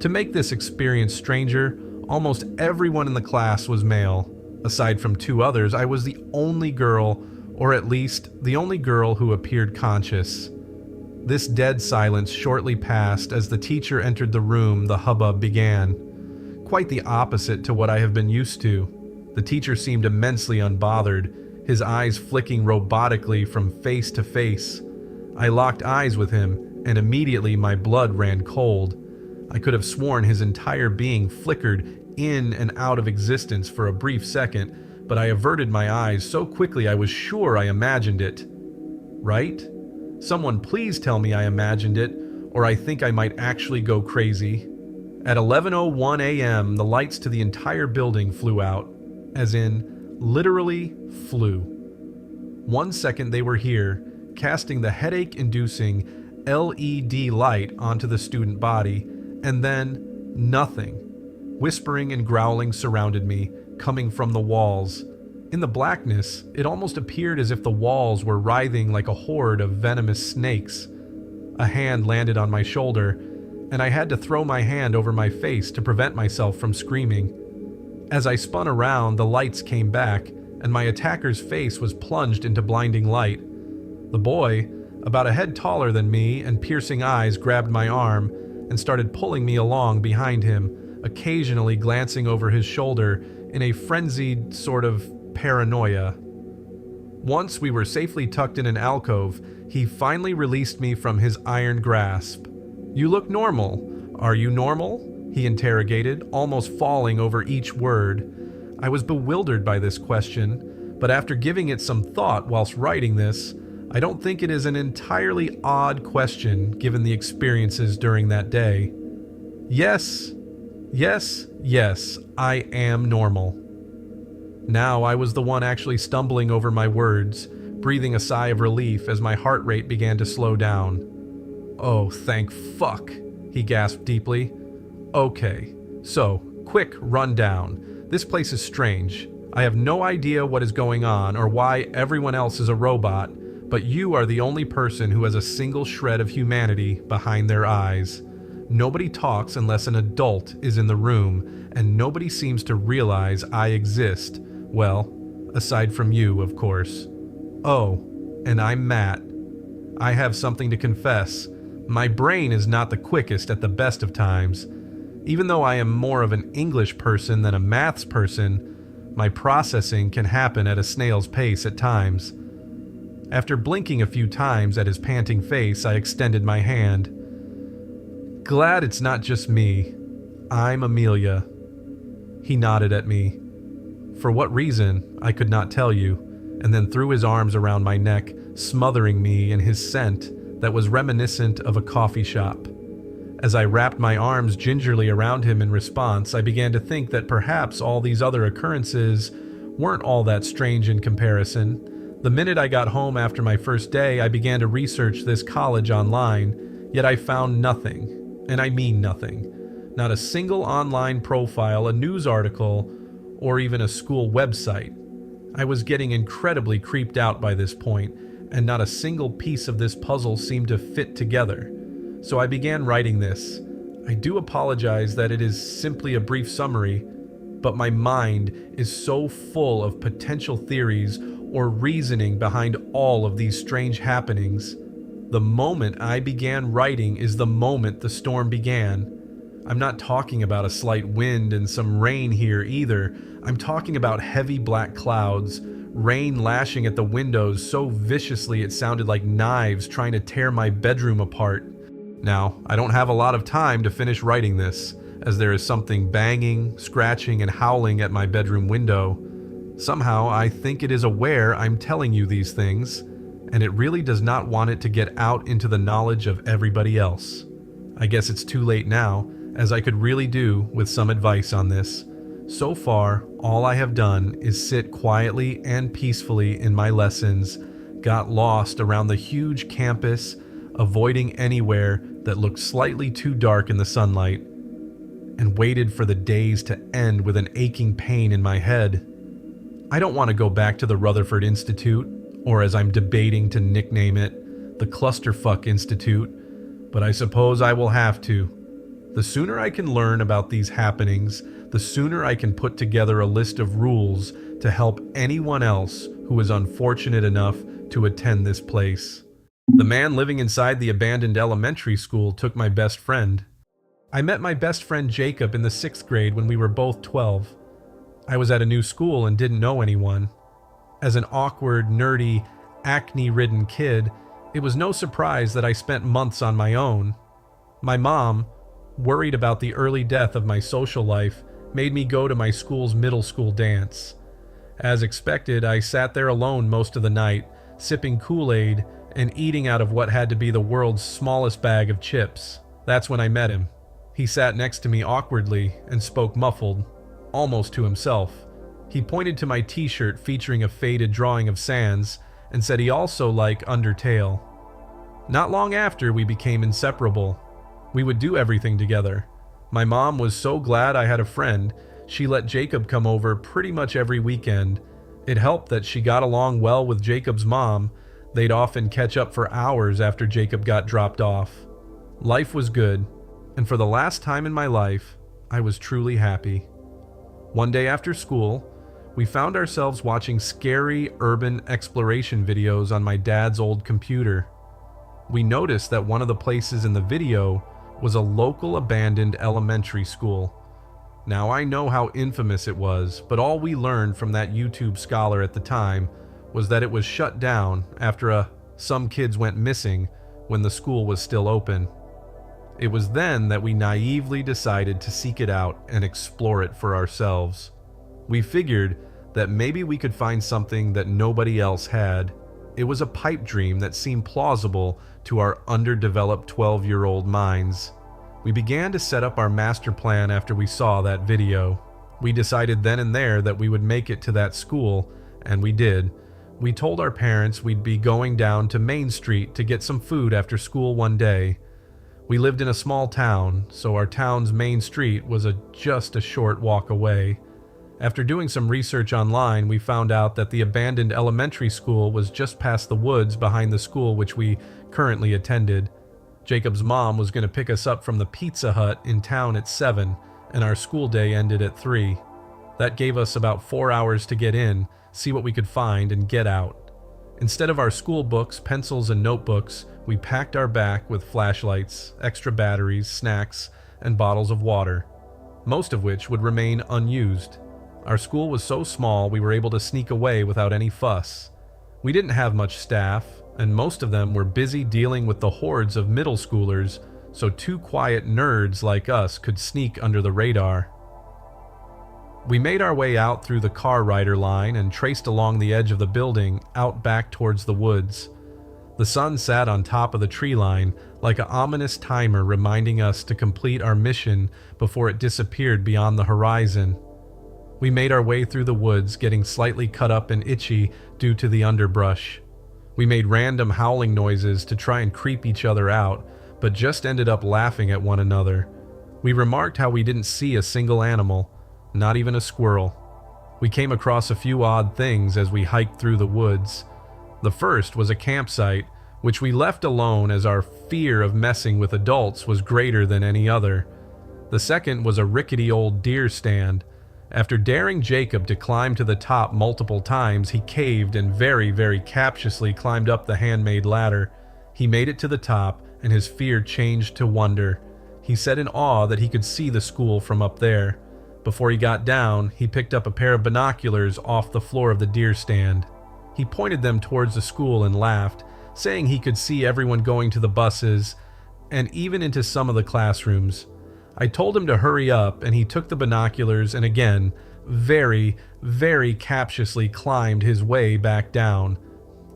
To make this experience stranger, almost everyone in the class was male. Aside from 2 others, I was the only girl, or at least the only girl who appeared conscious. This dead silence shortly passed as the teacher entered the room. The hubbub began. Quite the opposite to what I have been used to. The teacher seemed immensely unbothered, his eyes flicking robotically from face to face. I locked eyes with him, and immediately my blood ran cold. I could have sworn his entire being flickered in and out of existence for a brief second, but I averted my eyes so quickly I was sure I imagined it. Right? Someone please tell me I imagined it, or I think I might actually go crazy. At 11:01 a.m., the lights to the entire building flew out, as in, literally flew. 1 second they were here, casting the headache-inducing LED light onto the student body, and then nothing. Whispering and growling surrounded me, coming from the walls. In the blackness, it almost appeared as if the walls were writhing like a horde of venomous snakes. A hand landed on my shoulder, and I had to throw my hand over my face to prevent myself from screaming. As I spun around, the lights came back, and my attacker's face was plunged into blinding light. The boy, about a head taller than me and piercing eyes, grabbed my arm and started pulling me along behind him, occasionally glancing over his shoulder in a frenzied sort of paranoia. Once we were safely tucked in an alcove, he finally released me from his iron grasp. "You look normal. Are you normal?" he interrogated, almost falling over each word. I was bewildered by this question, but after giving it some thought whilst writing this, I don't think it is an entirely odd question given the experiences during that day. Yes, I am normal. Now I was the one actually stumbling over my words, breathing a sigh of relief as my heart rate began to slow down. "Oh, thank fuck," he gasped deeply. "Okay, so, quick rundown. This place is strange. I have no idea what is going on or why everyone else is a robot, but you are the only person who has a single shred of humanity behind their eyes. Nobody talks unless an adult is in the room, and nobody seems to realize I exist. Well, aside from you, of course. Oh, and I'm Matt. I have something to confess. My brain is not the quickest at the best of times. Even though I am more of an English person than a maths person, my processing can happen at a snail's pace at times." After blinking a few times at his panting face, I extended my hand. "Glad it's not just me. I'm Amelia." He nodded at me. For what reason, I could not tell you, and then threw his arms around my neck, smothering me in his scent that was reminiscent of a coffee shop. As I wrapped my arms gingerly around him in response, I began to think that perhaps all these other occurrences weren't all that strange in comparison. The minute I got home after my first day, I began to research this college online, yet I found nothing, and I mean nothing. Not a single online profile, a news article, or even a school website. I was getting incredibly creeped out by this point, and not a single piece of this puzzle seemed to fit together. So I began writing this. I do apologize that it is simply a brief summary, but my mind is so full of potential theories or reasoning behind all of these strange happenings. The moment I began writing is the moment the storm began. I'm not talking about a slight wind and some rain here either. I'm talking about heavy black clouds, rain lashing at the windows so viciously it sounded like knives trying to tear my bedroom apart. Now, I don't have a lot of time to finish writing this, as there is something banging, scratching, and howling at my bedroom window. Somehow, I think it is aware I'm telling you these things, and it really does not want it to get out into the knowledge of everybody else. I guess it's too late now, as I could really do with some advice on this. So far, all I have done is sit quietly and peacefully in my lessons, got lost around the huge campus, avoiding anywhere that looked slightly too dark in the sunlight, and waited for the days to end with an aching pain in my head. I don't want to go back to the Rutherford Institute, or as I'm debating to nickname it, the Clusterfuck Institute, but I suppose I will have to. The sooner I can learn about these happenings, the sooner I can put together a list of rules to help anyone else who is unfortunate enough to attend this place. The man living inside the abandoned elementary school took my best friend. I met my best friend Jacob in the 6th grade when we were both 12. I was at a new school and didn't know anyone. As an awkward, nerdy, acne-ridden kid, it was no surprise that I spent months on my own. My mom, worried about the early death of my social life, made me go to my school's middle school dance. As expected, I sat there alone most of the night, sipping Kool-Aid and eating out of what had to be the world's smallest bag of chips. That's when I met him. He sat next to me awkwardly and spoke muffled, almost to himself. He pointed to my t-shirt featuring a faded drawing of Sans and said he also liked Undertale. Not long after, we became inseparable. We would do everything together. My mom was so glad I had a friend, she let Jacob come over pretty much every weekend. It helped that she got along well with Jacob's mom. They'd often catch up for hours after Jacob got dropped off. Life was good, and for the last time in my life, I was truly happy. One day after school, we found ourselves watching scary urban exploration videos on my dad's old computer. We noticed that one of the places in the video was a local abandoned elementary school. Now I know how infamous it was, but all we learned from that YouTube scholar at the time was that it was shut down after some kids went missing when the school was still open. It was then that we naively decided to seek it out and explore it for ourselves. We figured that maybe we could find something that nobody else had. It was a pipe dream that seemed plausible to our underdeveloped 12-year-old minds. We began to set up our master plan after we saw that video. We decided then and there that we would make it to that school, and we did. We told our parents we'd be going down to Main Street to get some food after school one day. We lived in a small town, so our town's main street was just a short walk away. After doing some research online, we found out that the abandoned elementary school was just past the woods behind the school which we currently attended. Jacob's mom was going to pick us up from the Pizza Hut in town at 7, and our school day ended at 3. That gave us about 4 hours to get in, see what we could find, and get out. Instead of our school books, pencils, and notebooks, we packed our back with flashlights, extra batteries, snacks, and bottles of water, most of which would remain unused. Our school was so small we were able to sneak away without any fuss. We didn't have much staff, and most of them were busy dealing with the hordes of middle schoolers, so 2 quiet nerds like us could sneak under the radar. We made our way out through the car rider line and traced along the edge of the building out back towards the woods. The sun sat on top of the tree line like an ominous timer reminding us to complete our mission before it disappeared beyond the horizon. We made our way through the woods, getting slightly cut up and itchy due to the underbrush. We made random howling noises to try and creep each other out, but just ended up laughing at one another. We remarked how we didn't see a single animal, not even a squirrel. We came across a few odd things as we hiked through the woods. The first was a campsite, which we left alone as our fear of messing with adults was greater than any other. The second was a rickety old deer stand. After daring Jacob to climb to the top multiple times, he caved and very captiously climbed up the handmade ladder. He made it to the top, and his fear changed to wonder. He said in awe that he could see the school from up there. Before he got down, he picked up a pair of binoculars off the floor of the deer stand. He pointed them towards the school and laughed, saying he could see everyone going to the buses and even into some of the classrooms. I told him to hurry up, and he took the binoculars and again, very captiously climbed his way back down.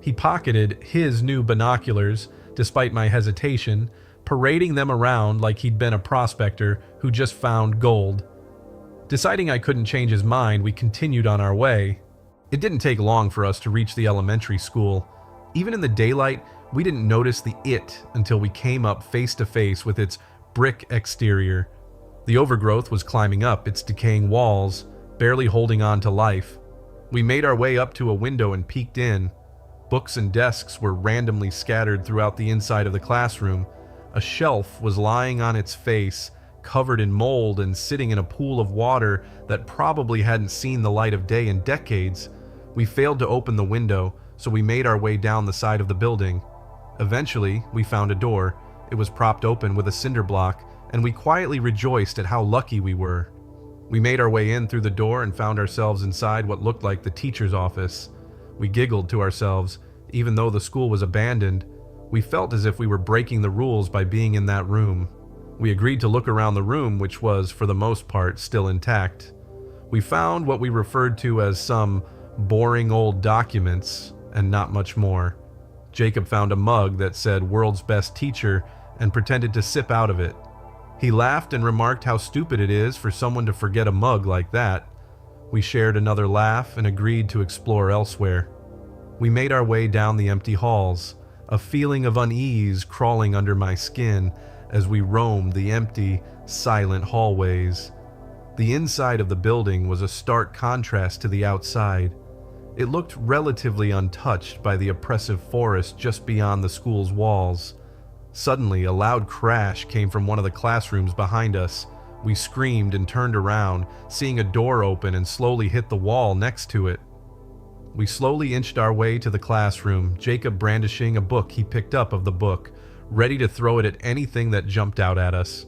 He pocketed his new binoculars, despite my hesitation, parading them around like he'd been a prospector who just found gold. Deciding I couldn't change his mind, we continued on our way. It didn't take long for us to reach the elementary school. Even in the daylight, we didn't notice the it until we came up face to face with its brick exterior. The overgrowth was climbing up its decaying walls, barely holding on to life. We made our way up to a window and peeked in. Books and desks were randomly scattered throughout the inside of the classroom. A shelf was lying on its face, covered in mold and sitting in a pool of water that probably hadn't seen the light of day in decades. We failed to open the window, so we made our way down the side of the building. Eventually, we found a door. It was propped open with a cinder block, and we quietly rejoiced at how lucky we were. We made our way in through the door and found ourselves inside what looked like the teacher's office. We giggled to ourselves. Even though the school was abandoned, we felt as if we were breaking the rules by being in that room. We agreed to look around the room, which was, for the most part, still intact. We found what we referred to as some boring old documents, and not much more. Jacob found a mug that said "World's Best Teacher" and pretended to sip out of it. He laughed and remarked how stupid it is for someone to forget a mug like that. We shared another laugh and agreed to explore elsewhere. We made our way down the empty halls, a feeling of unease crawling under my skin as we roamed the empty, silent hallways. The inside of the building was a stark contrast to the outside. It looked relatively untouched by the oppressive forest just beyond the school's walls. Suddenly, a loud crash came from one of the classrooms behind us. We screamed and turned around, seeing a door open and slowly hit the wall next to it. We slowly inched our way to the classroom, Jacob brandishing a book he picked up of the book, ready to throw it at anything that jumped out at us.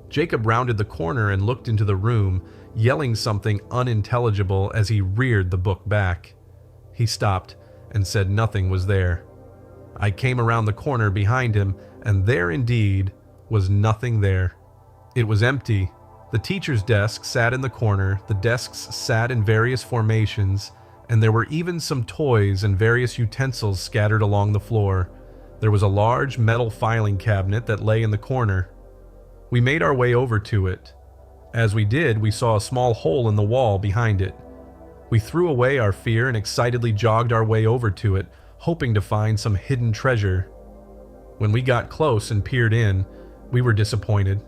Jacob rounded the corner and looked into the room, yelling something unintelligible as he reared the book back. He stopped and said nothing was there. I came around the corner behind him, and there indeed was nothing there. It was empty. The teacher's desk sat in the corner, the desks sat in various formations, and there were even some toys and various utensils scattered along the floor. There was a large metal filing cabinet that lay in the corner. We made our way over to it. As we did, we saw a small hole in the wall behind it. We threw away our fear and excitedly jogged our way over to it, hoping to find some hidden treasure. When we got close and peered in, we were disappointed.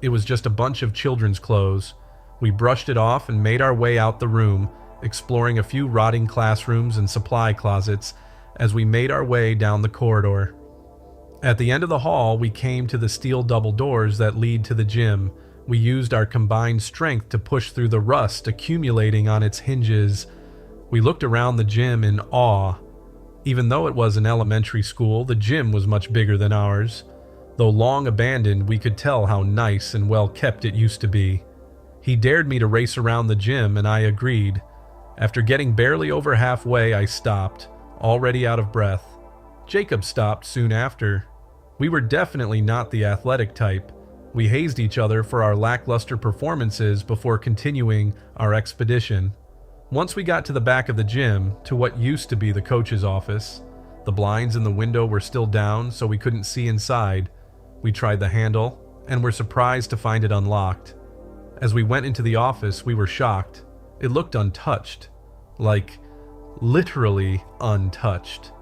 It was just a bunch of children's clothes. We brushed it off and made our way out the room, exploring a few rotting classrooms and supply closets as we made our way down the corridor. At the end of the hall, we came to the steel double doors that lead to the gym. We used our combined strength to push through the rust accumulating on its hinges. We looked around the gym in awe. Even though it was an elementary school, the gym was much bigger than ours. Though long abandoned, we could tell how nice and well kept it used to be. He dared me to race around the gym, and I agreed. After getting barely over halfway, I stopped, already out of breath. Jacob stopped soon after. We were definitely not the athletic type. We hazed each other for our lackluster performances before continuing our expedition. Once we got to the back of the gym, to what used to be the coach's office, the blinds in the window were still down, so we couldn't see inside. We tried the handle, and were surprised to find it unlocked. As we went into the office, we were shocked. It looked untouched. Like, literally untouched.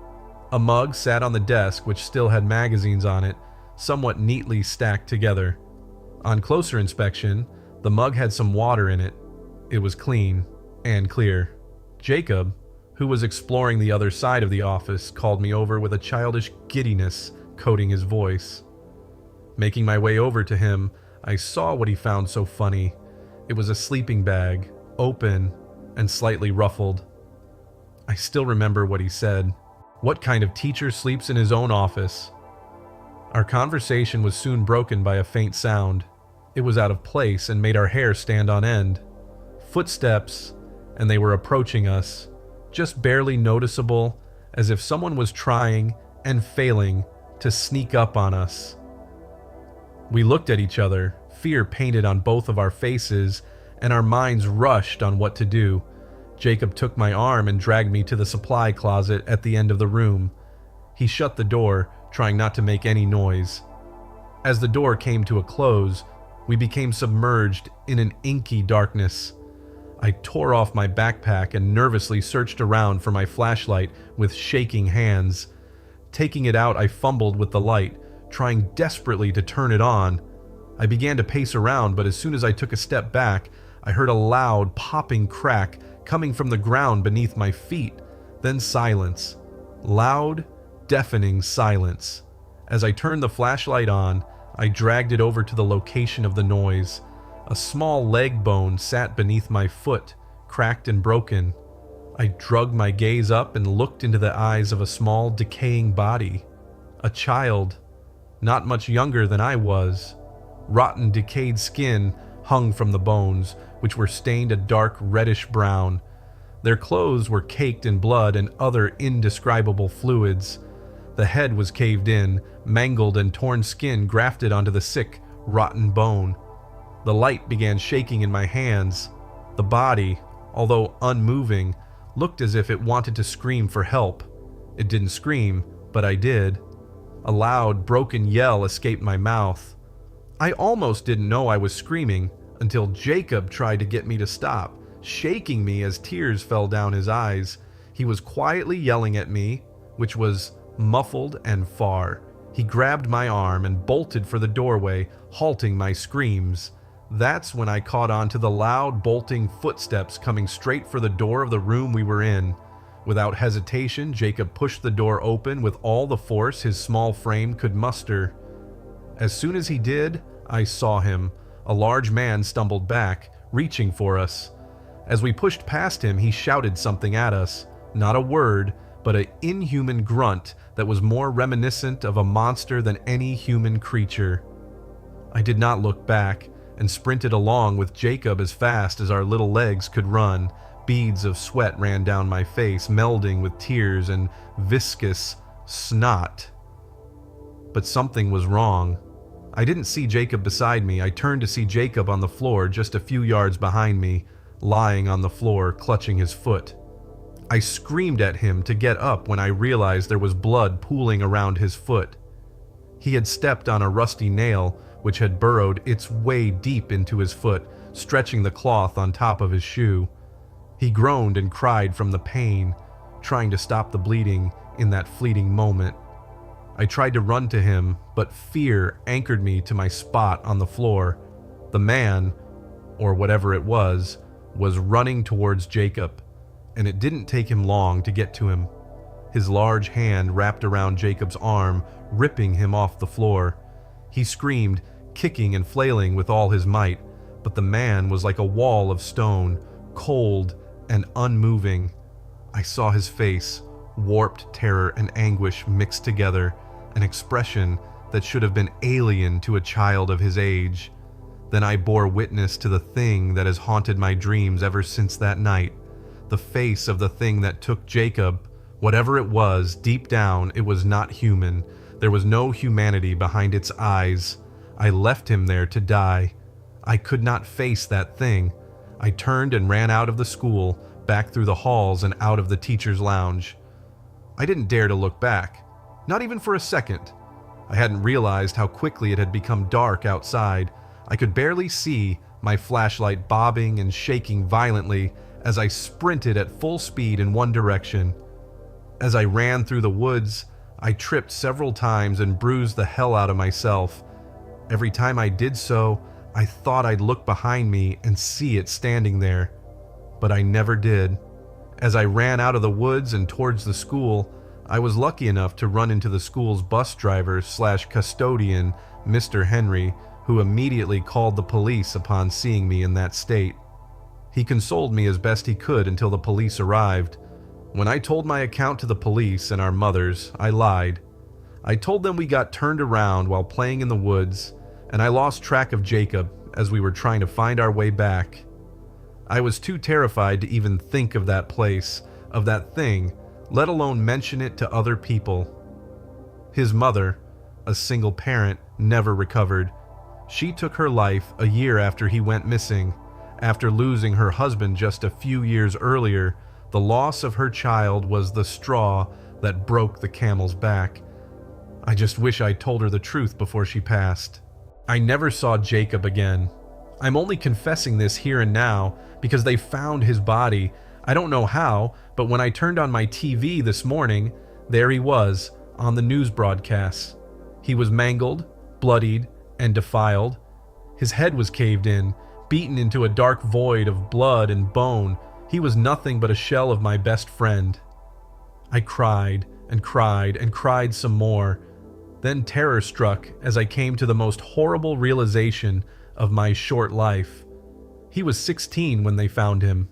A mug sat on the desk, which still had magazines on it, somewhat neatly stacked together. On closer inspection, the mug had some water in it. It was clean and clear. Jacob, who was exploring the other side of the office, called me over with a childish giddiness coating his voice. Making my way over to him, I saw what he found so funny. It was a sleeping bag, open and slightly ruffled. I still remember what he said. What kind of teacher sleeps in his own office? Our conversation was soon broken by a faint sound. It was out of place and made our hair stand on end. Footsteps, and they were approaching us, just barely noticeable, as if someone was trying and failing to sneak up on us. We looked at each other, fear painted on both of our faces, and our minds rushed on what to do. Jacob took my arm and dragged me to the supply closet at the end of the room. He shut the door, trying not to make any noise. As the door came to a close, we became submerged in an inky darkness. I tore off my backpack and nervously searched around for my flashlight with shaking hands. Taking it out, I fumbled with the light, trying desperately to turn it on. I began to pace around, but as soon as I took a step back, I heard a loud, popping crack coming from the ground beneath my feet, then silence. Loud, deafening silence. As I turned the flashlight on, I dragged it over to the location of the noise. A small leg bone sat beneath my foot, cracked and broken. I drugged my gaze up and looked into the eyes of a small, decaying body. A child, not much younger than I was. Rotten, decayed skin hung from the bones, which were stained a dark reddish brown. Their clothes were caked in blood and other indescribable fluids. The head was caved in, mangled and torn skin grafted onto the sick, rotten bone. The light began shaking in my hands. The body, although unmoving, looked as if it wanted to scream for help. It didn't scream, but I did. A loud, broken yell escaped my mouth. I almost didn't know I was screaming until Jacob tried to get me to stop, shaking me as tears fell down his eyes. He was quietly yelling at me, which was muffled and far. He grabbed my arm and bolted for the doorway, halting my screams. That's when I caught on to the loud, bolting footsteps coming straight for the door of the room we were in. Without hesitation, Jacob pushed the door open with all the force his small frame could muster. As soon as he did, I saw him. A large man stumbled back, reaching for us. As we pushed past him, he shouted something at us. Not a word, but an inhuman grunt that was more reminiscent of a monster than any human creature. I did not look back and sprinted along with Jacob as fast as our little legs could run. Beads of sweat ran down my face, melding with tears and viscous snot. But something was wrong. I didn't see Jacob beside me. I turned to see Jacob on the floor just a few yards behind me, lying on the floor, clutching his foot. I screamed at him to get up when I realized there was blood pooling around his foot. He had stepped on a rusty nail, which had burrowed its way deep into his foot, stretching the cloth on top of his shoe. He groaned and cried from the pain, trying to stop the bleeding in that fleeting moment. I tried to run to him, but fear anchored me to my spot on the floor. The man, or whatever it was running towards Jacob, and it didn't take him long to get to him. His large hand wrapped around Jacob's arm, ripping him off the floor. He screamed, kicking and flailing with all his might, but the man was like a wall of stone, cold and unmoving. I saw his face, warped terror and anguish mixed together, an expression that should have been alien to a child of his age. Then I bore witness to the thing that has haunted my dreams ever since that night. The face of the thing that took Jacob. Whatever it was, deep down, it was not human. There was no humanity behind its eyes. I left him there to die. I could not face that thing. I turned and ran out of the school, back through the halls and out of the teacher's lounge. I didn't dare to look back, not even for a second. I hadn't realized how quickly it had become dark outside. I could barely see, my flashlight bobbing and shaking violently as I sprinted at full speed in one direction. As I ran through the woods, I tripped several times and bruised the hell out of myself. Every time I did so, I thought I'd look behind me and see it standing there, but I never did. As I ran out of the woods and towards the school, I was lucky enough to run into the school's bus driver / custodian, Mr. Henry, who immediately called the police upon seeing me in that state. He consoled me as best he could until the police arrived. When I told my account to the police and our mothers, I lied. I told them we got turned around while playing in the woods, and I lost track of Jacob as we were trying to find our way back. I was too terrified to even think of that place, of that thing, let alone mention it to other people. His mother, a single parent, never recovered. She took her life a year after he went missing. After losing her husband just a few years earlier, the loss of her child was the straw that broke the camel's back. I just wish I'd told her the truth before she passed. I never saw Jacob again. I'm only confessing this here and now because they found his body. I don't know how, but when I turned on my TV this morning, there he was on the news broadcasts. He was mangled, bloodied, and defiled. His head was caved in, beaten into a dark void of blood and bone. He was nothing but a shell of my best friend. I cried and cried and cried some more. Then terror struck as I came to the most horrible realization of my short life. He was 16 when they found him.